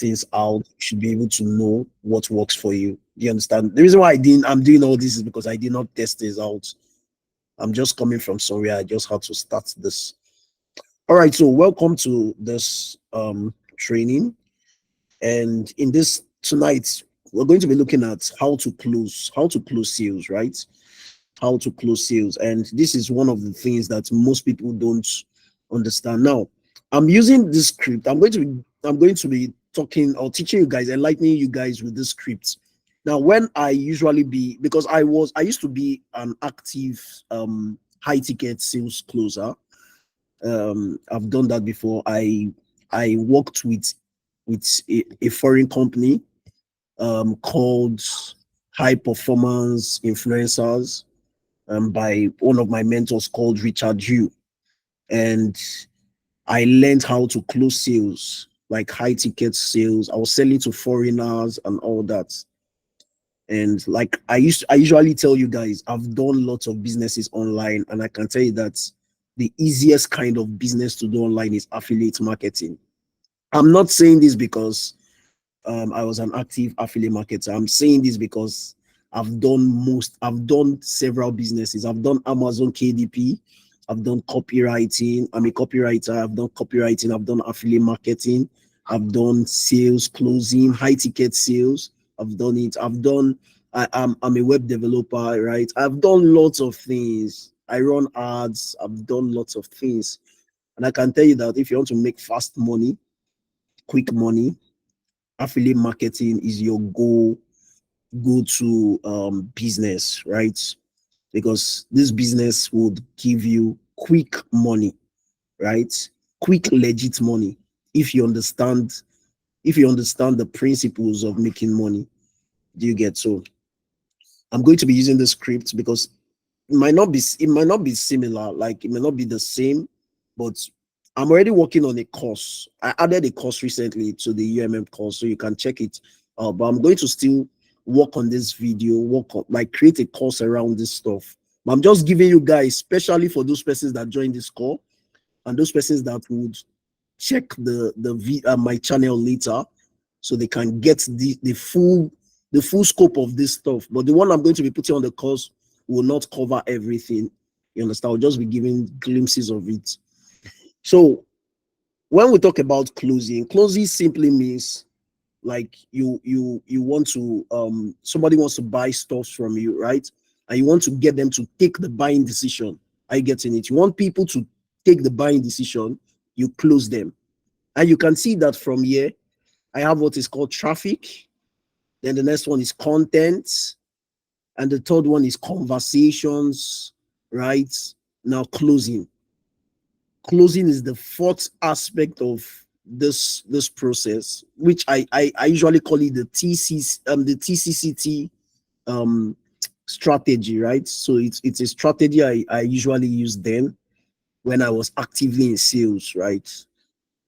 things out. You should be able to know what works for you. Do you understand? The reason why I'm doing all this is because I did not test this out. I'm just coming from somewhere. I just had to start this. All right, so welcome to this training. And in this tonight, we're going to be looking at how to close sales, right? How to close sales. And this is one of the things that most people don't understand. Now, I'm using this script. I'm going to be talking or teaching you guys, enlightening you guys with this script. Now, when I usually be, because I used to be an active high ticket sales closer. I've done that before. I worked with a foreign company called High Performance Influencers by one of my mentors called Richard Yu. And I learned how to close sales, like high ticket sales. I was selling to foreigners and all that. And like I usually tell you guys, I've done lots of businesses online, and I can tell you that the easiest kind of business to do online is affiliate marketing. I'm not saying this because I was an active affiliate marketer. I'm saying this because I've done several businesses. I've done Amazon KDP. I've done copywriting. I'm a copywriter. I've done copywriting. I've done affiliate marketing. I've done sales closing, high ticket sales. I've done it. I'm a web developer, right? I've done lots of things. I run ads. I've done lots of things. And I can tell you that if you want to make fast money, quick money, affiliate marketing is your go-to business, right? Because this business would give you quick money, right? Quick legit money if you understand the principles of making money. Do you get? So I'm going to be using the script because it might not be similar, like it may not be the same, but I'm already working on a course. I added a course recently to the UMM course, so you can check it out. But I'm going to still work on this video, create a course around this stuff. But I'm just giving you guys, especially for those persons that join this call and those persons that would check my channel later, so they can get the full scope of this stuff. But the one I'm going to be putting on the course will not cover everything. You understand? I'll just be giving glimpses of it. So when we talk about closing simply means like you want to somebody wants to buy stuff from you, right? And you want to get them to take the buying decision. Are you getting it? You want people to take the buying decision, you close them. And you can see that from here. I have what is called traffic. Then the next one is content. And the third one is conversations, right? Now closing. Closing is the fourth aspect of this process, which I usually call it the TCCT strategy, right? So it's a strategy I usually use then when I was actively in sales, right?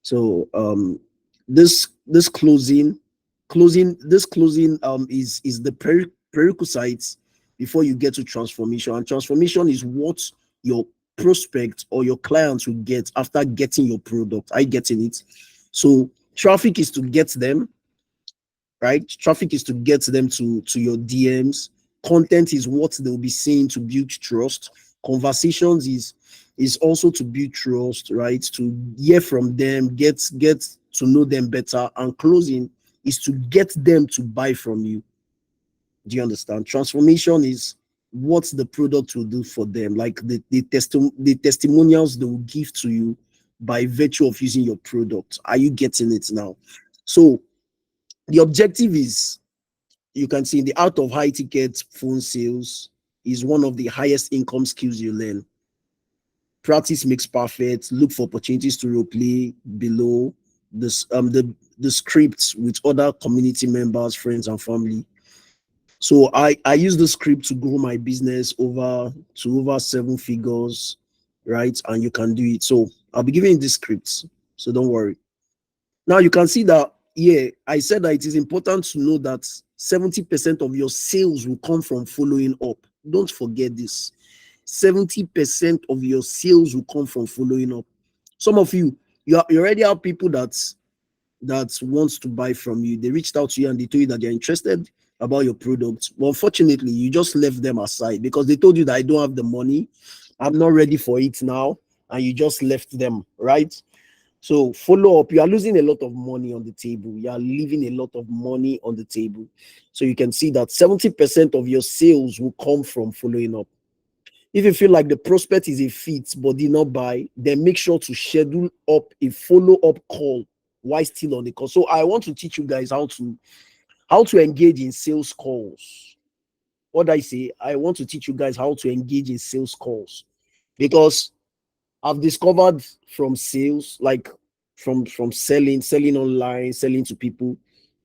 So this closing is the prerequisites before you get to transformation. And transformation is what your prospect or your clients will get after getting your product. Are you getting it? So traffic is to get them, right? Traffic is to get them to your DMs. Content is what they'll be seeing to build trust. Conversations is also to build trust, right? To hear from them, get to know them better. And closing is to get them to buy from you. Do you understand? Transformation is what the product will do for them, like the testimonials they will give to you by virtue of using your product. Are you getting it now? So the objective is, you can see in the art of high ticket phone sales is one of the highest income skills you learn. Practice makes perfect. Look for opportunities to role play below this the scripts with other community members, friends, and family. So I use the script to grow my business over 7 figures, right? And you can do it. So I'll be giving you the scripts, so don't worry. Now you can see that I said that it is important to know that 70% of your sales will come from following up. Don't forget this. 70% of your sales will come from following up. Some of you already have people that that wants to buy from you. They reached out to you and they told you that they're interested about your product. But unfortunately, you just left them aside because they told you that I don't have the money. I'm not ready for it now. And you just left them, right? So follow up. You are losing a lot of money on the table. You are leaving a lot of money on the table. So you can see that 70% of your sales will come from following up. If you feel like the prospect is a fit but did not buy, then make sure to schedule up a follow-up call while still on the call. So I want to teach you guys how to engage in sales calls. What I say, I want to teach you guys how to engage in sales calls because I've discovered from sales, like from selling online, selling to people,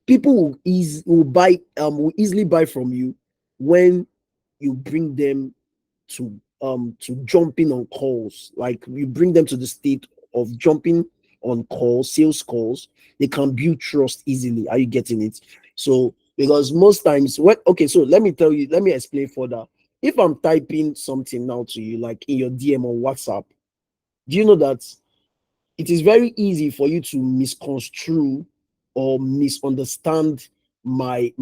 will easily buy from you when you bring them to jumping on calls. Like you bring them to the state of jumping on calls, sales calls. They can build trust easily. Are you getting it? So because most times so let me explain further. If I'm typing something now to you, like in your DM on WhatsApp, do you know that it is very easy for you to misconstrue or misunderstand my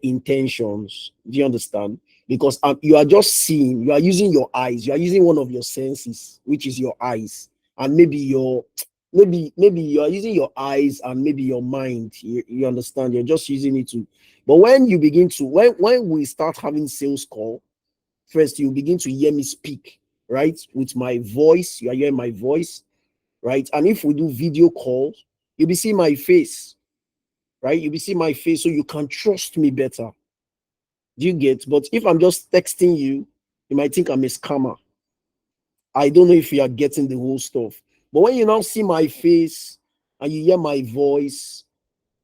intentions? Do you understand? Because you are just seeing, you are using your eyes, you are using one of your senses, which is your eyes, and maybe you are using your eyes and maybe your mind. You understand? You're just using it to. But when you begin to when we start having sales call, first you begin to hear me speak, right? With my voice, you are hearing my voice, right? And if we do video calls, you'll be seeing my face, right? You'll be seeing my face so you can trust me better. Do you get? But if I'm just texting you, you might think I'm a scammer. I don't know if you are getting the whole stuff. But when you now see my face and you hear my voice,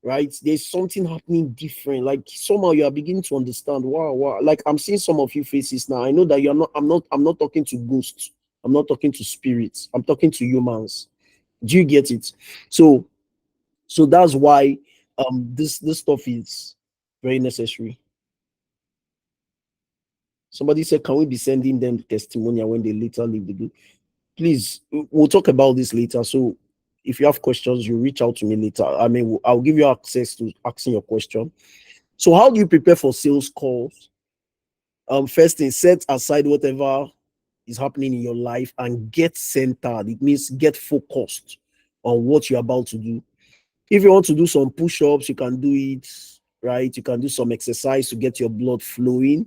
right? There's something happening different. Like somehow you are beginning to understand. Wow, wow. Like I'm seeing some of your faces now. I know that you're not, I'm not talking to ghosts. I'm not talking to spirits. I'm talking to humans. Do you get it? So that's why this stuff is very necessary. Somebody said, can we be sending them testimonial when they later leave the group? Please, we'll talk about this later. So if you have questions, you reach out to me later. I mean, I'll give you access to asking your question. So how do you prepare for sales calls? First thing, set aside whatever is happening in your life and get centered. It means get focused on what you're about to do. If you want to do some push-ups, you can do it, right? You can do some exercise to get your blood flowing.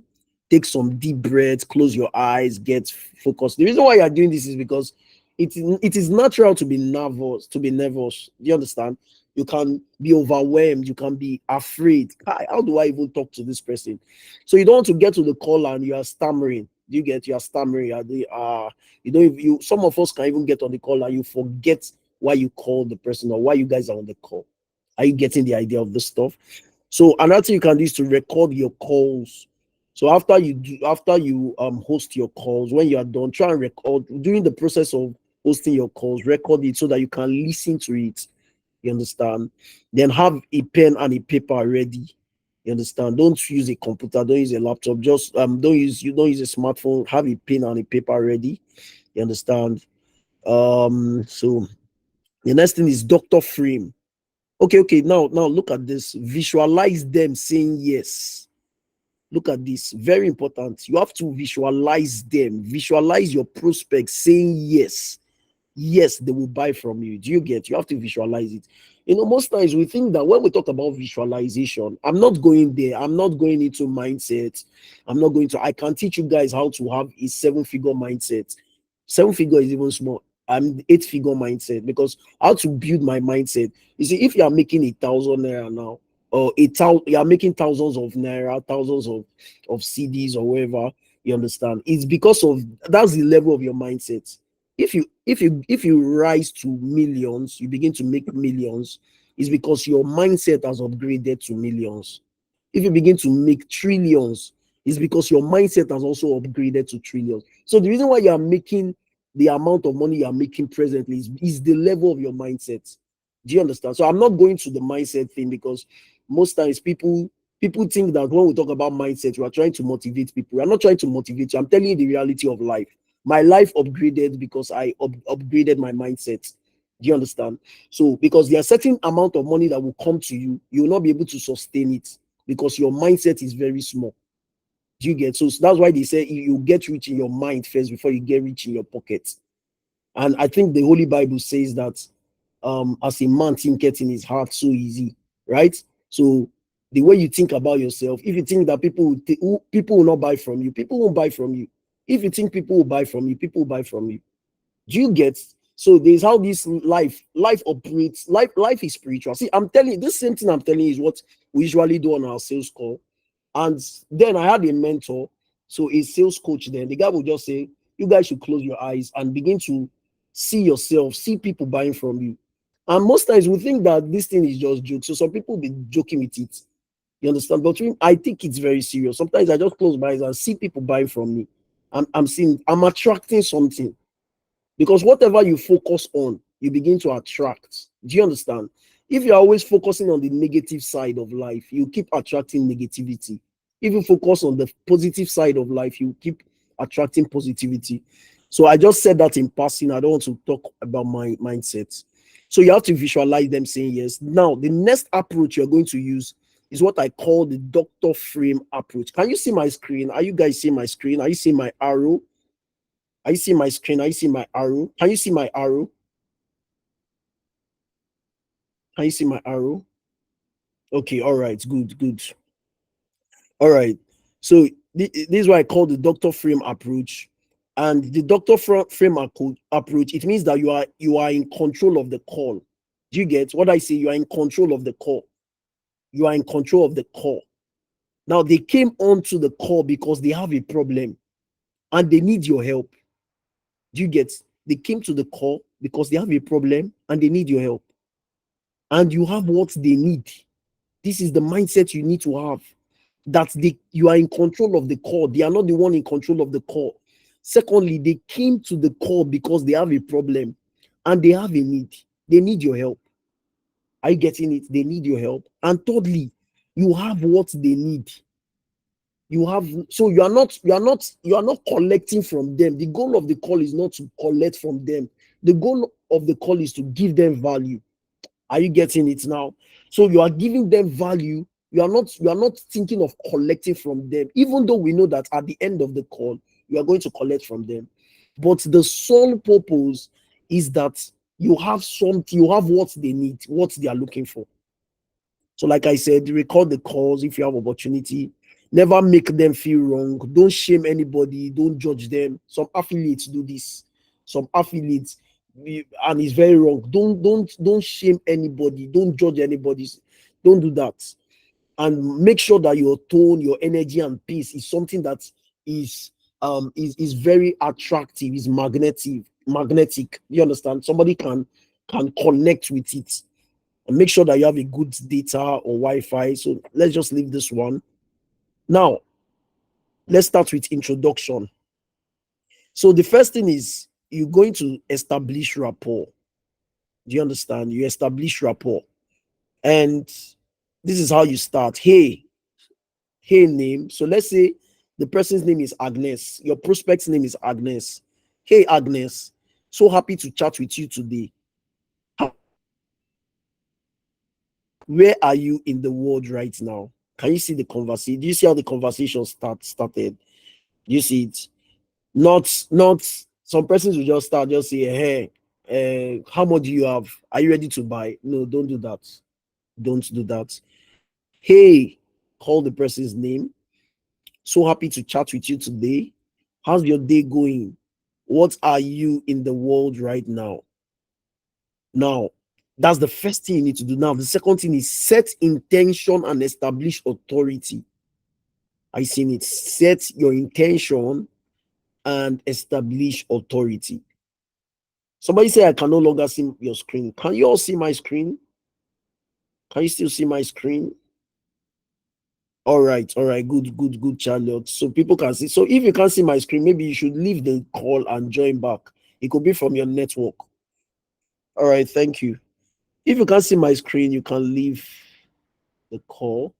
Take some deep breaths, close your eyes, get focused. The reason why you are doing this is because it is natural to be nervous, Do you understand? You can be overwhelmed, you can be afraid. How do I even talk to this person? So you don't want to get to the call and you are stammering. Do you get? You are stammering. You don't. You Some of us can even get on the call and you forget why you called the person or why you guys are on the call. Are you getting the idea of this stuff? So another thing you can do is to record your calls. So after you host your calls, when you are done, try and record during the process of hosting your calls, record it so that you can listen to it. You understand? Then have a pen and a paper ready. You understand? Don't use a computer, don't use a laptop, just don't use a smartphone, have a pen and a paper ready. You understand? So the next thing is doctor frame. Okay. Now look at this. Visualize them saying yes. Look at this. Very important. You have to visualize them. Visualize your prospects saying yes. Yes, they will buy from you. Do you get? You have to visualize it. Most times we think that when we talk about visualization, I'm not going there. I'm not going into mindset. I can teach you guys how to have a 7-figure mindset. 7-figure is even small. I'm 8-figure mindset because how to build my mindset. You see, if you are making 1,000 naira now, or you are making thousands of naira, thousands of CDs or whatever, you understand? It's because of that's the level of your mindset. If you rise to millions, you begin to make millions, it's because your mindset has upgraded to millions. If you begin to make trillions, it's because your mindset has also upgraded to trillions. So the reason why you are making the amount of money you are making presently is the level of your mindset. Do you understand? So I'm not going to the mindset thing because most times people think that when we talk about mindset, we are trying to motivate people. I'm not trying to motivate you. I'm telling you the reality of life. My life upgraded because I upgraded my mindset. Do you understand? So because there are certain amount of money that will come to you, you will not be able to sustain it because your mindset is very small. Do you get? So that's why they say you get rich in your mind first before you get rich in your pocket. And I think the Holy Bible says that as a man thinketh in his heart, so easy, right? So the way you think about yourself, if you think that people will not buy from you, people won't buy from you. If you think people will buy from you, people will buy from you. Do you get? So there's how this life operates. Life is spiritual. See, I'm telling you, this same thing I'm telling you is what we usually do on our sales call. And then I had a mentor, so a sales coach. Then the guy would just say, "You guys should close your eyes and begin to see yourself, see people buying from you." And most times we think that this thing is just joke. So some people be joking with it. You understand? But I think it's very serious. Sometimes I just close my eyes and see people buying from me. I'm attracting something. Because whatever you focus on, you begin to attract. Do you understand? If you're always focusing on the negative side of life, you keep attracting negativity. If you focus on the positive side of life, you keep attracting positivity. So I just said that in passing. I don't want to talk about my mindset. So you have to visualize them saying yes. Now, the next approach you're going to use is what I call the doctor frame approach. Can you see my screen? Are you guys seeing my screen? Are you seeing my arrow? Are you seeing my screen? Are you seeing my arrow? Can you see my arrow? Can you see my arrow? Okay, all right, good, good. All right. So this is what I call the doctor frame approach. And the doctor frame approach, it means that you are in control of the call. Do you get what I say? You are in control of the call. You are in control of the call. Now they came onto the call because they have a problem and they need your help. Do you get? They came to the call because they have a problem and they need your help. And you have what they need. This is the mindset you need to have. That you are in control of the call. They are not the one in control of the call. Secondly, they came to the call because they have a problem and they have a need. They need your help. Are you getting it? They need your help. And thirdly, you have what they need. You have, so you are not collecting from them. The goal of the call is not to collect from them. The goal of the call is to give them value. Are you getting it now? So you are giving them value. You are not thinking of collecting from them, even though we know that at the end of the call, you are going to collect from them. But the sole purpose is that you have something, you have what they need, what they are looking for. So, like I said, record the calls if you have opportunity. Never make them feel wrong. Don't shame anybody. Don't judge them. Some affiliates do this. Some affiliates, and it's very wrong. Don't shame anybody. Don't judge anybody. Don't do that. And make sure that your tone, your energy, and peace is something that is very attractive. Is magnetic. Magnetic. You understand? Somebody can connect with it, and make sure that you have a good data or Wi-Fi. So let's just leave this one. Now, let's start with introduction. So the first thing is you're going to establish rapport. Do you understand? You establish rapport. And this is how you start. Hey name. So let's say the person's name is Agnes. Your prospect's name is Agnes. Hey Agnes, so happy to chat with you today. Where are you in the world right now? Can you see the conversation? Do you see how the conversation started? You see it? Not some persons will just start, just say, hey, how much do you have? Are you ready to buy? No, don't do that. Don't do that. Hey, call the person's name. So happy to chat with you today. How's your day going? What are you in the world right now? Now, that's the first thing you need to do. Now, the second thing is set intention and establish authority. I seen it. Set your intention and establish authority. Somebody say, I can no longer see your screen. Can you all see my screen? Can you still see my screen? All right, good, Charlotte. So people can see. So if you can't see my screen, maybe you should leave the call and join back. It could be from your network. All right, thank you. If you can't see my screen, you can leave the call.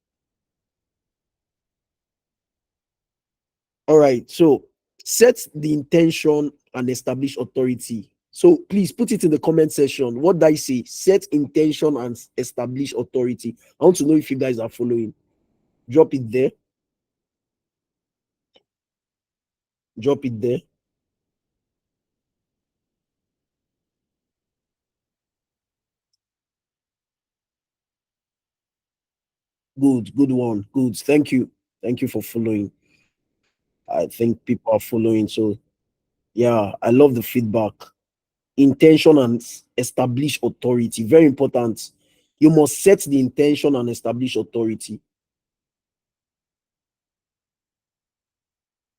All right, so set the intention and establish authority. So please put it in the comment section. What did I say? Set intention and establish authority. I want to know if you guys are following. Drop it there. Drop it there. Good one. Good. Thank you. Thank you for following. I think people are following. So yeah, I love the feedback. Intention and establish authority. Very important. You must set the intention and establish authority.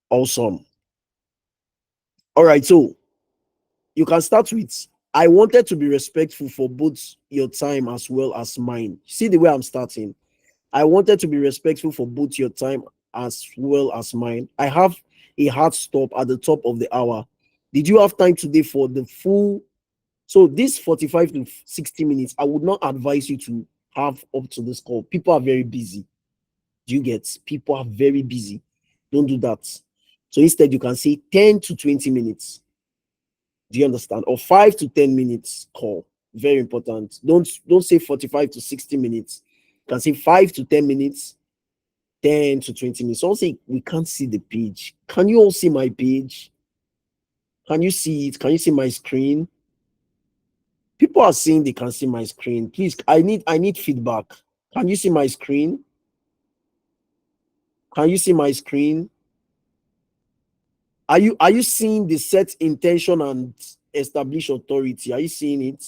Awesome. All right. So you can start with I wanted to be respectful for both your time as well as mine. See the way I'm starting. I wanted to be respectful for both your time as well as mine. I have a hard stop at the top of the hour. Did you have time today for the full? So this 45 to 60 minutes, I would not advise you to have up to this call. People are very busy. Do you get? People are very busy. Don't do that. So instead, you can say 10 to 20 minutes. Do you understand? Or 5 to 10 minutes call. Very important. Don't say 45 to 60 minutes. You can say 5 to 10 minutes, 10 to 20 minutes. Someone say we can't see the page. Can you all see my page? Can you see it? Can you see my screen? People are saying they can see my screen. Please, I need feedback. Can you see my screen? Can you see my screen? Are you seeing the set intention and establish authority? Are you seeing it?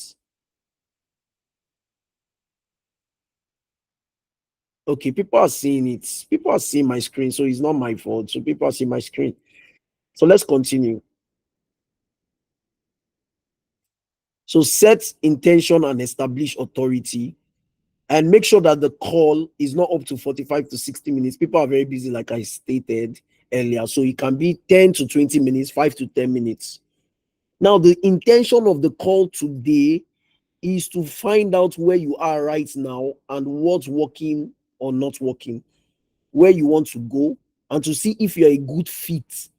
Okay, people are seeing it. People are seeing my screen, so it's not my fault. So people are seeing my screen. So let's continue. So set intention and establish authority, and make sure that the call is not up to 45 to 60 minutes. People are very busy, like I stated earlier. So it can be 10 to 20 minutes, 5 to 10 minutes. Now, the intention of the call today is to find out where you are right now and what's working or not working, where you want to go, and to see if you're a good fit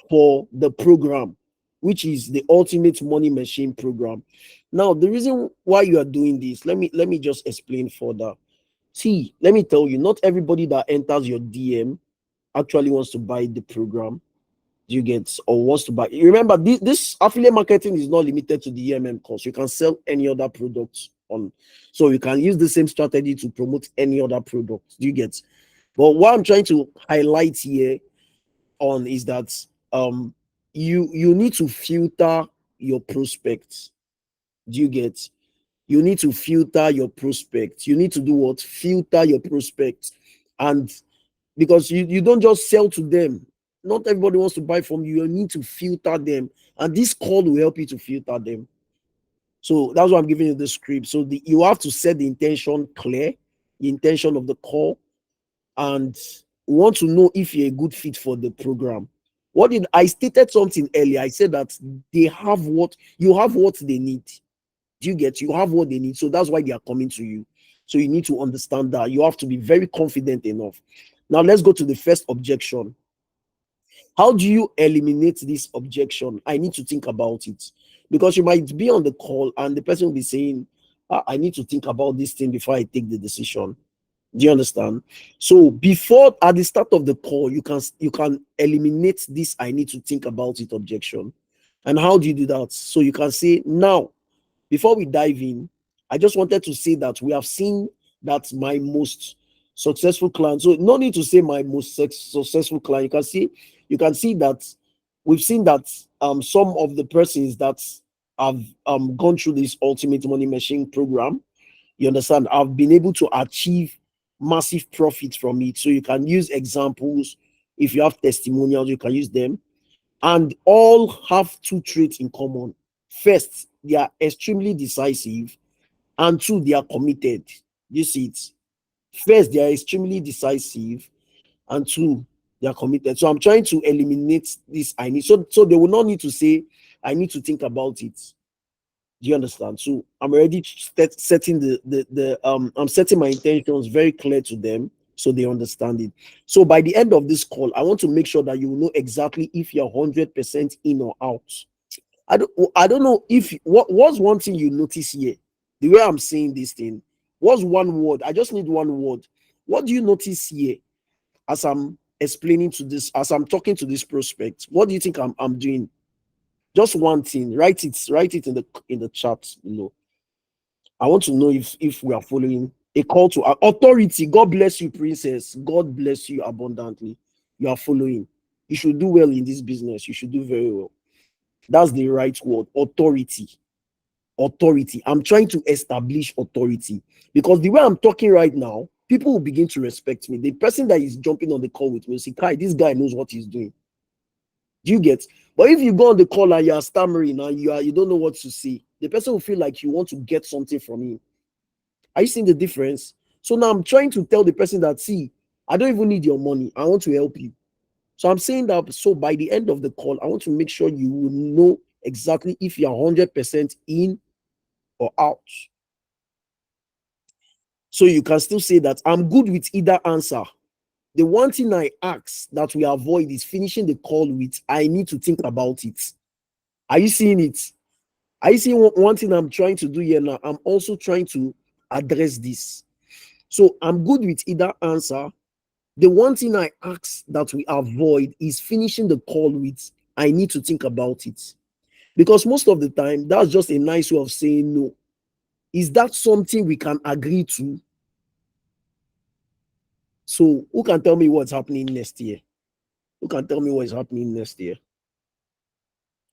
for the program, which is the ultimate money machine program. Now, the reason why you are doing this, let me just explain further. See, let me tell you, not everybody that enters your DM actually wants to buy the program. You get or wants to buy. Remember, this affiliate marketing is not limited to the EMM course. You can sell any other products on, so you can use the same strategy to promote any other product. Do you get? But what I'm trying to highlight here on is that you need to filter your prospects. Do you get? You need to filter your prospects. You need to do what? Filter your prospects. And because you don't just sell to them. Not everybody wants to buy from you. You need to filter them. And this call will help you to filter them. So that's why I'm giving you the script. So you have to set the intention clear, the intention of the call, and want to know if you're a good fit for the program. What did I stated something earlier? I said that they have what you have what they need. Do you get? You have what they need. So that's why they are coming to you. So you need to understand that. You have to be very confident enough. Now let's go to the first objection. How do you eliminate this objection? I need to think about it. Because you might be on the call and the person will be saying, I need to think about this thing before I take the decision. Do you understand? So before at the start of the call, you can eliminate this I need to think about it objection. And how do you do that? So you can say, now, before we dive in, I just wanted to say that we have seen that my most successful client. So no need to say my most successful client. You can see that we've seen that some of the persons that have gone through this ultimate money machine program, you understand, have been able to achieve massive profits from it. So you can use examples. If you have testimonials, you can use them, and all have two traits in common. First, they are extremely decisive, and two, they are committed. You see it. First, they are extremely decisive, and two, they are committed. So I'm trying to eliminate this I need. So they will not need to say, I need to think about it. Do you understand? So I'm already setting I'm setting my intentions very clear to them so they understand it. So by the end of this call, I want to make sure that you know exactly if you're 100% in or out. I don't know if what's one thing you notice here. The way I'm saying this thing, what's one word? I just need one word. What do you notice here as I'm explaining to this, as I'm talking to this prospect? What do you think I'm doing? Just one thing. Write it in the chat below. I want to know if we are following a call to authority. God bless you, princess. God bless you abundantly. You are following. You should do well in this business. You should do very well. That's the right word. Authority. Authority. I'm trying to establish authority because the way I'm talking right now, people will begin to respect me. The person that is jumping on the call with me will say, Kai, this guy knows what he's doing. Do you get? But if you go on the call and you are stammering and you don't know what to say, the person will feel like you want to get something from him. Are you seeing the difference? So now I'm trying to tell the person that, see, I don't even need your money. I want to help you. So I'm saying that, so by the end of the call, I want to make sure you will know exactly if you're 100% in or out. So you can still say that I'm good with either answer. The one thing I ask that we avoid is finishing the call with, I need to think about it. Are you seeing it? Are you seeing one thing I'm trying to do here now? I'm also trying to address this. So I'm good with either answer. The one thing I ask that we avoid is finishing the call with, I need to think about it. Because most of the time, that's just a nice way of saying no. Is that something we can agree to? So who can tell me what's happening next year? Who can tell me what is happening next year?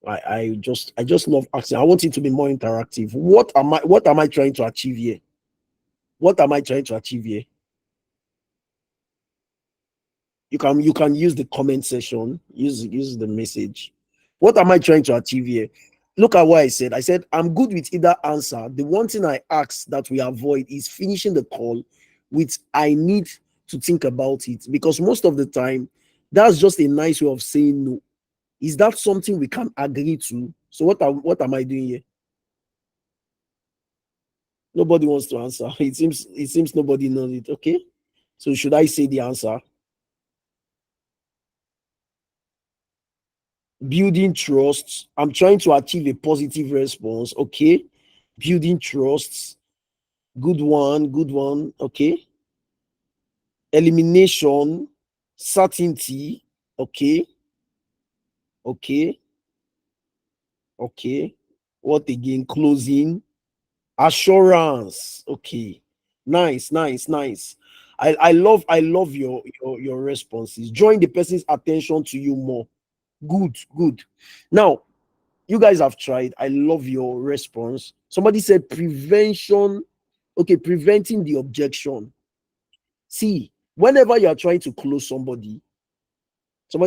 I just love asking. I want it to be more interactive. What am I trying to achieve here? What am I trying to achieve here? You can use the comment section, use the message. What am I trying to achieve here? Look at what I said. I said I'm good with either answer. The one thing I ask that we avoid is finishing the call with I need to think about it, because most of the time that's just a nice way of saying no. Is that something we can agree to? So what am I doing here? Nobody wants to answer. It seems nobody knows it. Okay. So should I say the answer? Building trust. I'm trying to achieve a positive response. Okay. Building trusts. Good one. Good one. Okay. Elimination. Certainty. Okay. Okay. Okay. What again? Closing. Assurance. Okay. Nice, nice, nice. I love your responses. Drawing the person's attention to you more. Good, good. Now, you guys have tried. I love your response. Somebody said prevention. Okay, preventing the objection. See, whenever you are trying to close somebody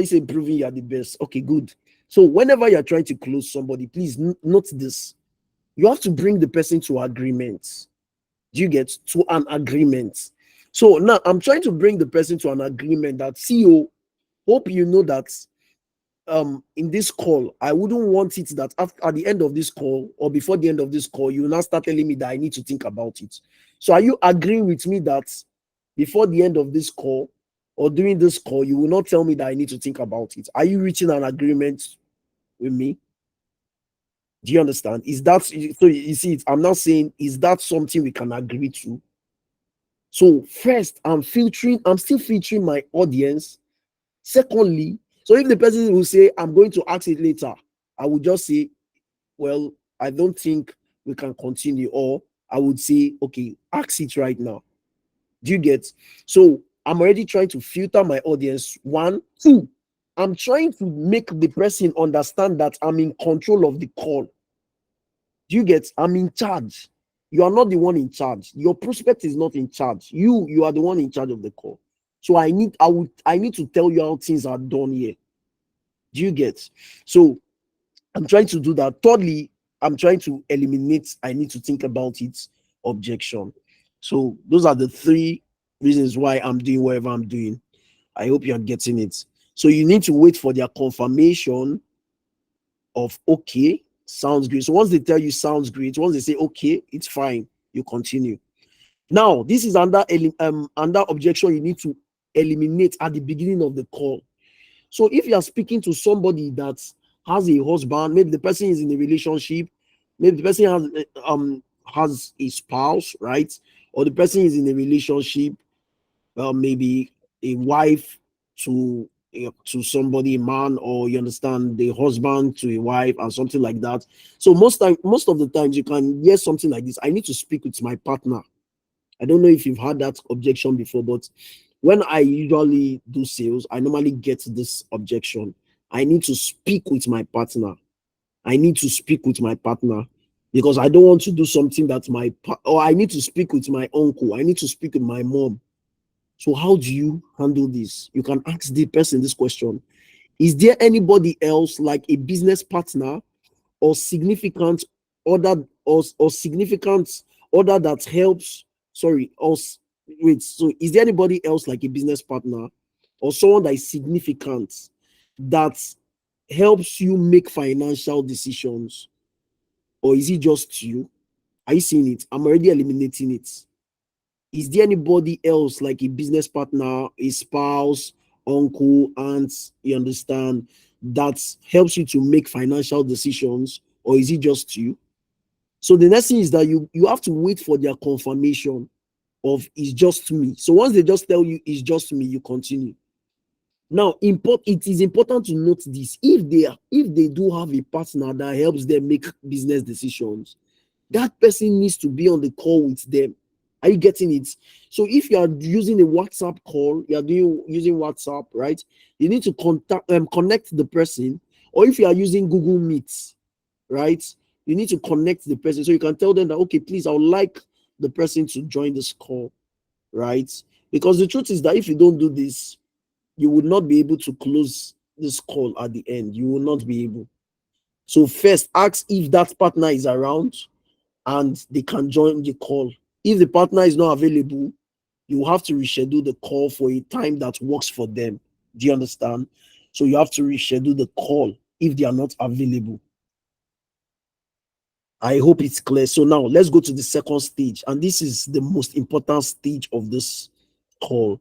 said proving you are the best. Okay, good. So whenever you are trying to close somebody, please note this. You have to bring the person to agreement. Do you get to an agreement? So now I'm trying to bring the person to an agreement that CEO, hope you know that in this call, I wouldn't want it that after at the end of this call or before the end of this call, you now start telling me that I need to think about it. So are you agreeing with me that before the end of this call or during this call, you will not tell me that I need to think about it? Are you reaching an agreement with me? Do you understand? Is that so? You see it. I'm not saying is that something we can agree to. So first, I'm still filtering my audience. Secondly, so if the person will say, I'm going to ask it later, I would just say, well, I don't think we can continue. Or I would say, okay, ask it right now. Do you get? So I'm already trying to filter my audience. One, two, I'm trying to make the person understand that I'm in control of the call. Do you get? I'm in charge. You are not the one in charge. Your prospect is not in charge. You are the one in charge of the call. So I need to tell you how things are done here. Do you get? So I'm trying to do that. Thirdly, I'm trying to eliminate I need to think about it objection. So those are the three reasons why I'm doing whatever I'm doing. I hope you're getting it. So you need to wait for their confirmation of okay, sounds great. So once they tell you sounds great, once they say okay, it's fine, you continue. Now, this is under objection you need to eliminate at the beginning of the call. So if you are speaking to somebody that has a husband, maybe the person is in a relationship, maybe the person has a spouse, right? Or the person is in a relationship, maybe a wife to to somebody, a man, or you understand, the husband to a wife and something like that. So most of the times you can hear something like this: I need to speak with my partner. I don't know if you've had that objection before, but when I usually do sales, I normally get this objection: I need to speak with my partner. I need to speak with my partner because I don't want to do something that or I need to speak with my uncle. I need to speak with my mom. So how do you handle this? You can ask the person this question: is there anybody else, like a business partner or significant other, or significant other that helps, sorry, us? Wait, so is there anybody else, like a business partner or someone that is significant, that helps you make financial decisions? Or is it just you? Are you seeing it? I'm already eliminating it. Is there anybody else, like a business partner, a spouse, uncle, aunt, you understand, that helps you to make financial decisions? Or is it just you? So the next thing is that you have to wait for their confirmation of it's just me. So once they just tell you it's just me, you continue. Now, it is important to note this: if they do have a partner that helps them make business decisions, that person needs to be on the call with them. Are you getting it? So if you are using a WhatsApp call, you are using WhatsApp, right? You need to connect the person. Or if you are using Google Meet, right? You need to connect the person so you can tell them that, okay, please, I would like the person to join this call, right? Because the truth is that if you don't do this, you would not be able to close this call at the end. You will not be able. So first, ask if that partner is around and they can join the call. If the partner is not available, you have to reschedule the call for a time that works for them. Do you understand? So you have to reschedule the call if they are not available. I hope it's clear. So now let's go to the second stage. And this is the most important stage of this call.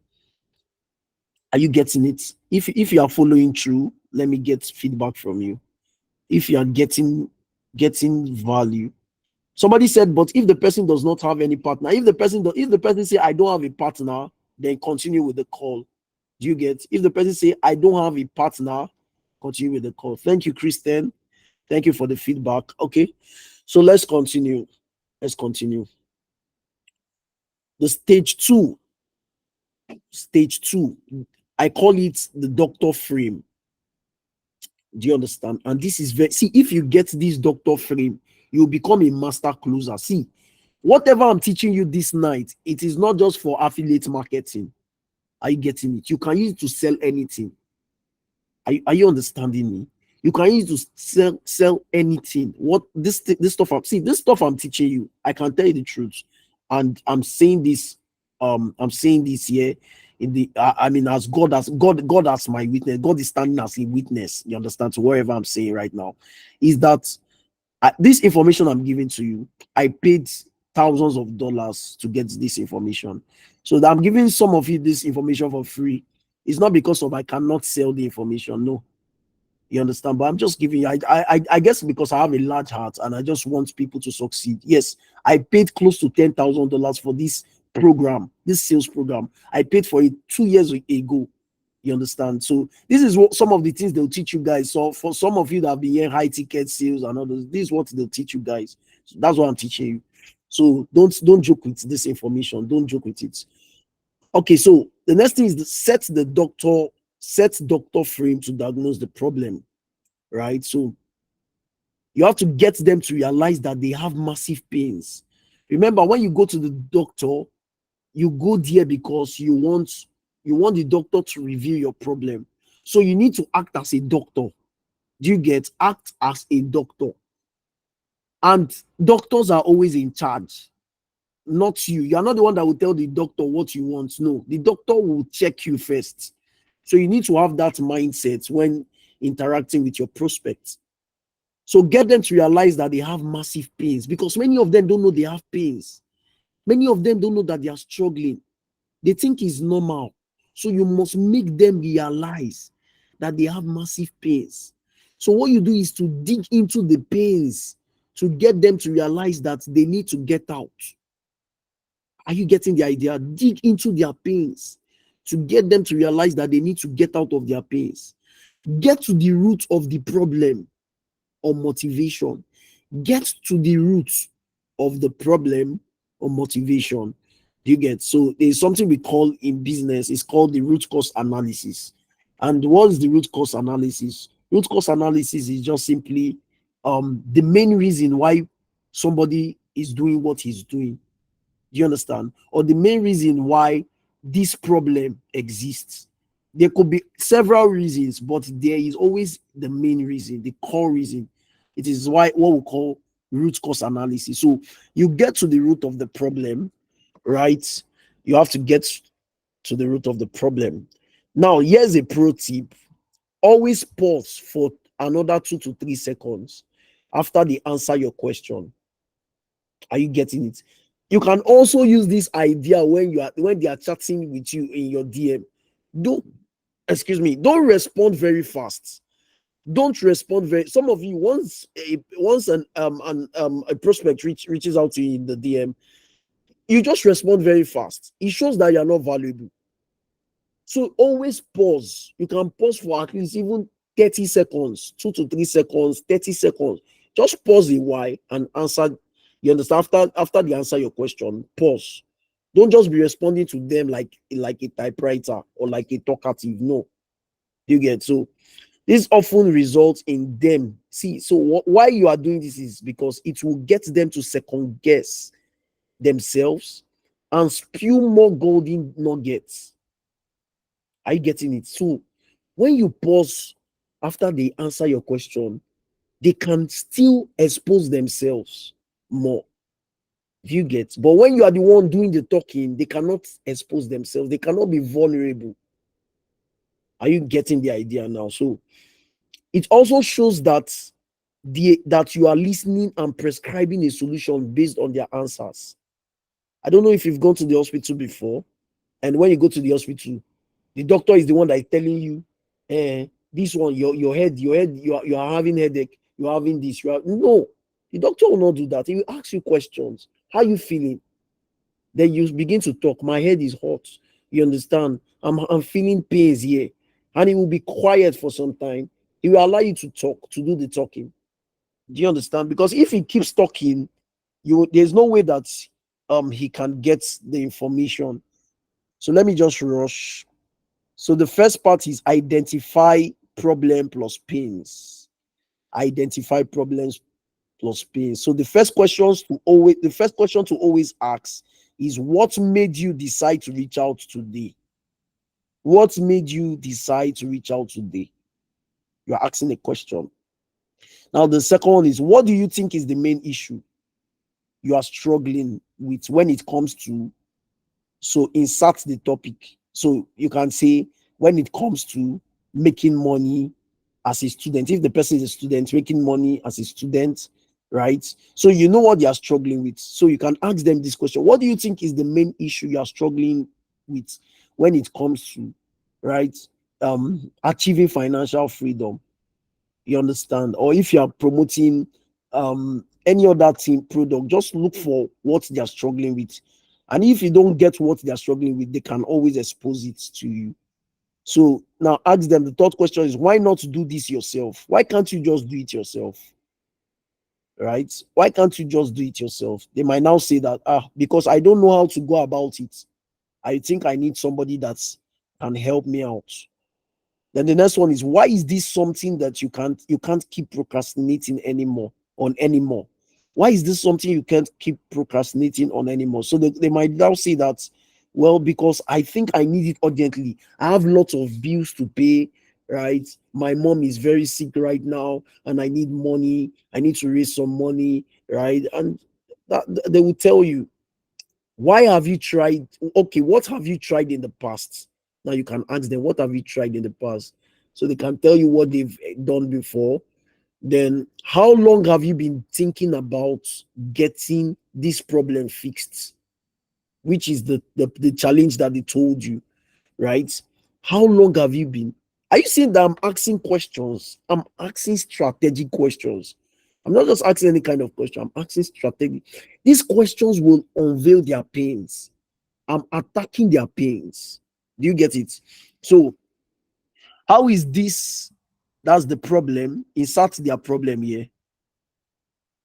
Are you getting it? If you are following through, let me get feedback from you. If you are getting value. Somebody said, but if the person does not have any partner, if the person say I don't have a partner, then continue with the call. Do you get? If the person say I don't have a partner, continue with the call. Thank you, Kristen. Thank you for the feedback. Okay, so let's continue. Let's continue. The stage two. Stage two. I call it the doctor frame. Do you understand? And this is very, see, if you get this doctor frame, you'll become a master closer. See, whatever I'm teaching you this night, it is not just for affiliate marketing. Are you getting it? You can use it to sell anything. Are you understanding me? You can use it to sell anything. What this stuff this stuff I'm teaching you, I can tell you the truth. And I'm saying this here in the I mean, as God as my witness. God is standing as a witness. You understand? So whatever I'm saying right now is that this information I'm giving to you, I paid thousands of dollars to get this information. So that I'm giving some of you this information for free. It's not because of I cannot sell the information. No, you understand? But I'm just giving you. I guess because I have a large heart and I just want people to succeed. Yes, I paid close to $10,000 for this program, this sales program. I paid for it 2 years ago. You understand? So this is what some of the things they'll teach you guys. So for some of you that have been hearing high ticket sales and others, this is what they'll teach you guys. So that's what I'm teaching you. So don't joke with this information. Don't joke with it. Okay, so the next thing is set doctor frame to diagnose the problem, right? So you have to get them to realize that they have massive pains. Remember, when you go to the doctor, you go there because you want the doctor to review your problem. So you need to act as a doctor. Do you get? Act as a doctor. And doctors are always in charge, not you. You are not the one that will tell the doctor what you want. No, the doctor will check you first. So you need to have that mindset when interacting with your prospects. So get them to realize that they have massive pains, because many of them don't know they have pains. Many of them don't know that they are struggling. They think it's normal. So you must make them realize that they have massive pains. So what you do is to dig into the pains to get them to realize that they need to get out. Are you getting the idea? Dig into their pains to get them to realize that they need to get out of their pains. Get to the root of the problem or motivation. Get to the root of the problem or motivation. Do you get? So there's something we call in business, it's called the root cause analysis. And what's the root cause analysis? Root cause analysis is just simply the main reason why somebody is doing what he's doing. Do you understand? Or the main reason why this problem exists. There could be several reasons, but there is always the main reason, the core reason. It is why what we call root cause analysis. So you get to the root of the problem, right? You have to get to the root of the problem. Now, here's a pro tip. Always pause for another 2 to 3 seconds after they answer your question. Are you getting it? You can also use this idea when they are chatting with you in your DM. Don't don't respond very fast. Don't respond very. Some of you once a prospect reaches out to you in the DM, you just respond very fast. It shows that you're not valuable. So always pause. You can pause for at least even 30 seconds, 2 to 3 seconds, 30 seconds. Just pause a while and answer. You understand? After they answer your question, pause. Don't just be responding to them like a typewriter or like a talkative. No. You get? So this often results in them. See, so why you are doing this is because it will get them to second guess themselves and spew more golden nuggets. Are you getting it? So when you pause after they answer your question, they can still expose themselves more. Do you get? But when you are the one doing the talking, they cannot expose themselves. They cannot be vulnerable. Are you getting the idea now? So it also shows that that you are listening and prescribing a solution based on their answers. I don't know if you've gone to the hospital before, and when you go to the hospital, the doctor is the one that is telling you, this one, your head, you are having headache, you are having this, no. The doctor will not do that. He will ask you questions. How are you feeling? Then you begin to talk. My head is hot. You understand? I'm feeling pains here. And he will be quiet for some time. He will allow you to talk, to do the talking. Do you understand? Because if he keeps talking, there's no way that he can get the information. So let me just rush. So the first part is identify problem plus pains. Identify problems plus pains. So the first question to always ask is, what made you decide to reach out today? What made you decide to reach out today? You're asking a question. Now the second one is, what do you think is the main issue you are struggling with when it comes to, so insert the topic. So you can say, when it comes to making money as a student, if the person is a student making money as a student, right? So you know what they are struggling with. So you can ask them this question: what do you think is the main issue you are struggling with when it comes to, right, achieving financial freedom? You understand? Or if you are promoting any other team product, just look for what they are struggling with. And if you don't get what they are struggling with, they can always expose it to you. So now ask them. The third question is, why not do this yourself? Why can't you just do it yourself? Right? Why can't you just do it yourself? They might now say that, because I don't know how to go about it. I think I need somebody that can help me out. Then the next one is, why is this something that you can't keep procrastinating anymore? Why is this something you can't keep procrastinating on anymore? So they might now say that, well, because I think I need it urgently. I have lots of bills to pay, right? My mom is very sick right now, and I need money. I need to raise some money, right? And they will tell you, why have you tried? Okay, what have you tried in the past? Now you can ask them, what have you tried in the past? So they can tell you what they've done before. Then, how long have you been thinking about getting this problem fixed? Which is the challenge that they told you, right? How long have you been? Are you seeing that I'm asking questions? I'm asking strategic questions. I'm not just asking any kind of question. I'm asking strategic. These questions will unveil their pains. I'm attacking their pains. Do you get it? So, how is this? That's the problem. Insert their problem here,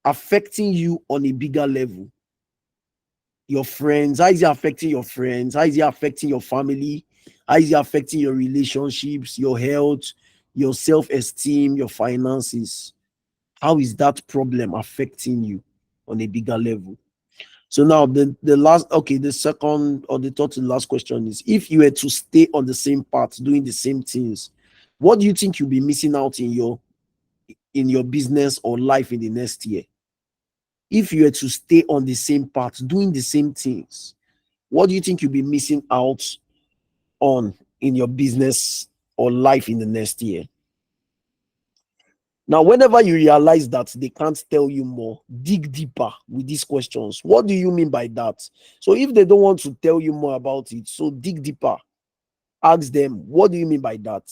affecting you on a bigger level. Your friends, how is it affecting your friends? How is it affecting your family? How is it affecting your relationships, your health, your self-esteem, your finances? How is that problem affecting you on a bigger level? So now the second or the third to the last question is, if you were to stay on the same path, doing the same things, what do you think you'll be missing out in your business or life in the next year? If you were to stay on the same path, doing the same things, what do you think you'll be missing out on in your business or life in the next year? Now, whenever you realize that they can't tell you more, dig deeper with these questions. What do you mean by that? So, if they don't want to tell you more about it, so dig deeper. Ask them, what do you mean by that?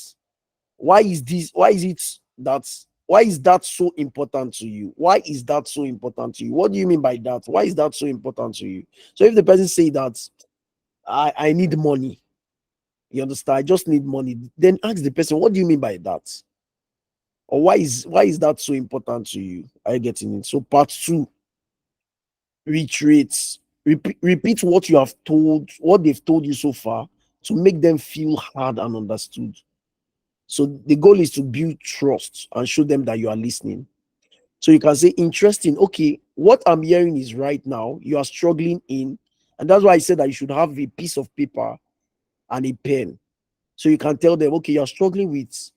Why is this? Why is it that? Why is that so important to you? Why is that so important to you? What do you mean by that? Why is that so important to you? So, if the person say that I need money, you understand? I just need money. Then ask the person, what do you mean by that? Or why is that so important to you? Are you getting it? So part two, reiterate, repeat what you have told, what they've told you so far, to make them feel heard and understood. So the goal is to build trust and show them that you are listening. So you can say, interesting. Okay, what I'm hearing is right now you are struggling in, and that's why I said that you should have a piece of paper and a pen. So you can tell them, okay, you're struggling with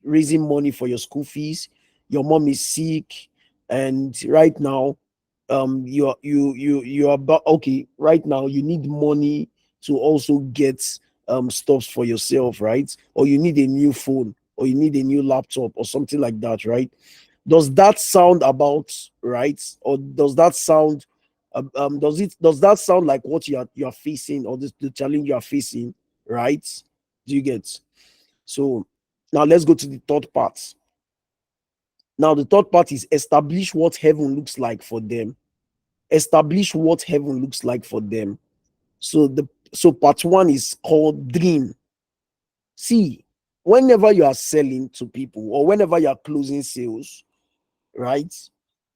raising money for your school fees, your mom is sick, and right now you're about, okay, right now you need money to also get stuff for yourself, right? Or you need a new phone, or you need a new laptop or something like that, right? Does that sound about right? Or does that sound does that sound like what you are facing, or the challenge you are facing, right? Do you get? So now let's go to the third part. Now the third part is establish what heaven looks like for them. Establish what heaven looks like for them. So part one is called dream. See, whenever you are selling to people or whenever you are closing sales, right?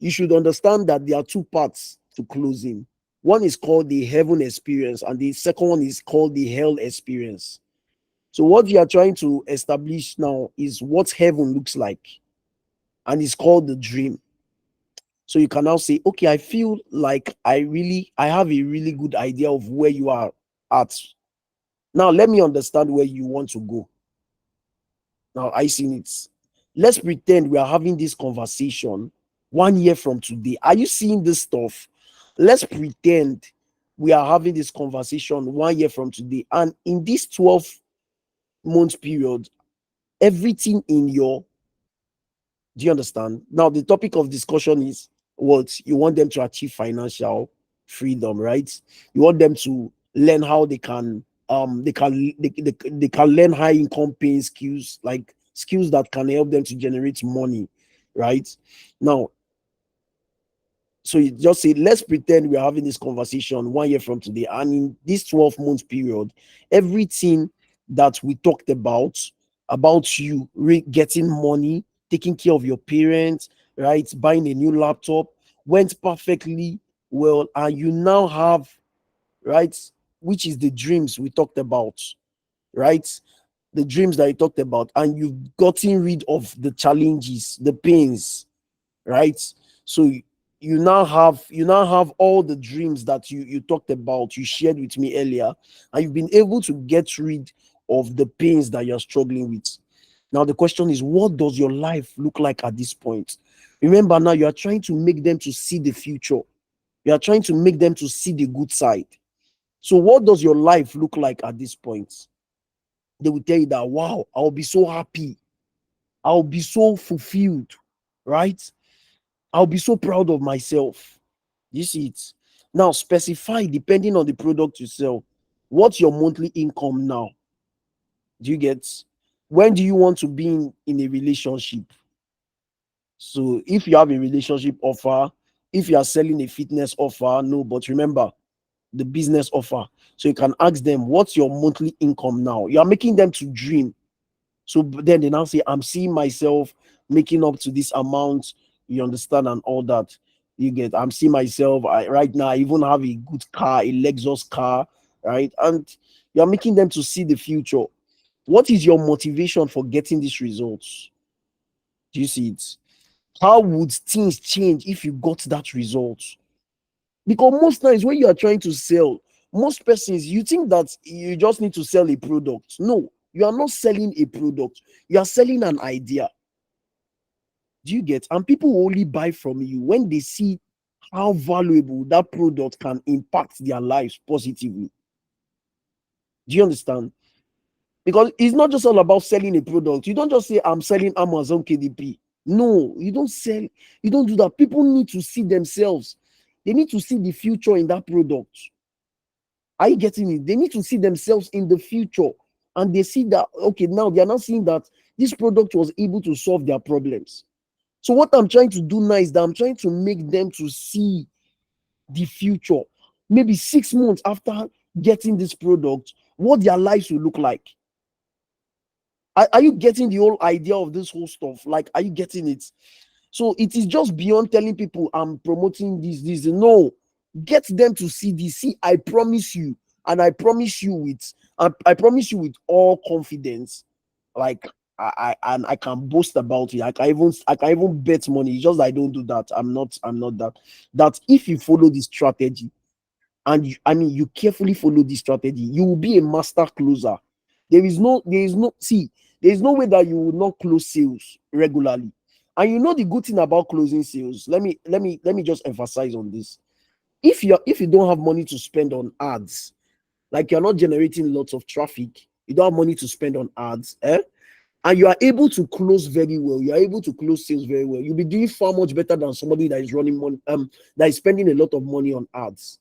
You should understand that there are two parts to closing. One is called the heaven experience, and the second one is called the hell experience. So what you are trying to establish now is what heaven looks like, and it's called the dream. So you can now say, okay, I feel like I have a really good idea of where you are at. Now let me understand where you want to go. Now I see it. Let's pretend we are having this conversation 1 year from today. Are you seeing this stuff? Let's pretend we are having this conversation 1 year from today. And in this 12 month period, everything in your, do you understand? Now, the topic of discussion is what you want them to achieve: financial freedom, right? You want them to learn how they can learn high income paying skills, like skills that can help them to generate money, right? Now, so you just say, let's pretend we're having this conversation 1 year from today, and in this 12 month period, everything that we talked about you getting money, taking care of your parents, right, buying a new laptop, went perfectly well, and you now have, right, which is the dreams we talked about, right? The dreams that you talked about, and you've gotten rid of the challenges, the pains, right? So you now have all the dreams that you talked about, you shared with me earlier, and you've been able to get rid of the pains that you're struggling with. Now the question is, what does your life look like at this point? Remember, now you are trying to make them to see the future. You are trying to make them to see the good side. So what does your life look like at this point? They will tell you that, wow, I'll be so happy, I'll be so fulfilled, right? I'll be so proud of myself. You see it. Now specify, depending on the product you sell, what's your monthly income now? Do you get? When do you want to be in a relationship? So if you have a relationship offer, if you are selling a fitness offer, no, but remember the business offer. So you can ask them, what's your monthly income now? You are making them to dream. So then they now say, I'm seeing myself making up to this amount. You understand, and all that. You get, I'm seeing myself right now. I even have a good car, a Lexus car, right? And you're making them to see the future. What is your motivation for getting these results? Do you see it? How would things change if you got that result? Because most times when you are trying to sell, most persons, you think that you just need to sell a product. No, you are not selling a product, you are selling an idea. Do you get? And people will only buy from you when they see how valuable that product can impact their lives positively. Do you understand? Because it's not just all about selling a product. You don't just say, I'm selling Amazon KDP. No, you don't sell, you don't do that. People need to see themselves, they need to see the future in that product. Are you getting it? They need to see themselves in the future. And they see that, okay, now they are not seeing that this product was able to solve their problems. So what I'm trying to do now is that I'm trying to make them to see the future. Maybe 6 months after getting this product, what their lives will look like. Are you getting the whole idea of this whole stuff? Like, are you getting it? So it is just beyond telling people I'm promoting this. No, get them to see this. See, I promise you, and I promise you with, I promise you with all confidence. Like and I can boast about it. I can even bet money. It's just I don't do that. I'm not that. That if you follow this strategy, and you carefully follow this strategy, you will be a master closer. There is no way that you will not close sales regularly. And you know the good thing about closing sales, let me just emphasize on this. If you don't have money to spend on ads, like you're not generating lots of traffic, you don't have money to spend on ads, and you are able to close very well, you are able to close sales very well, you'll be doing far much better than somebody that is running money, that is spending a lot of money on ads.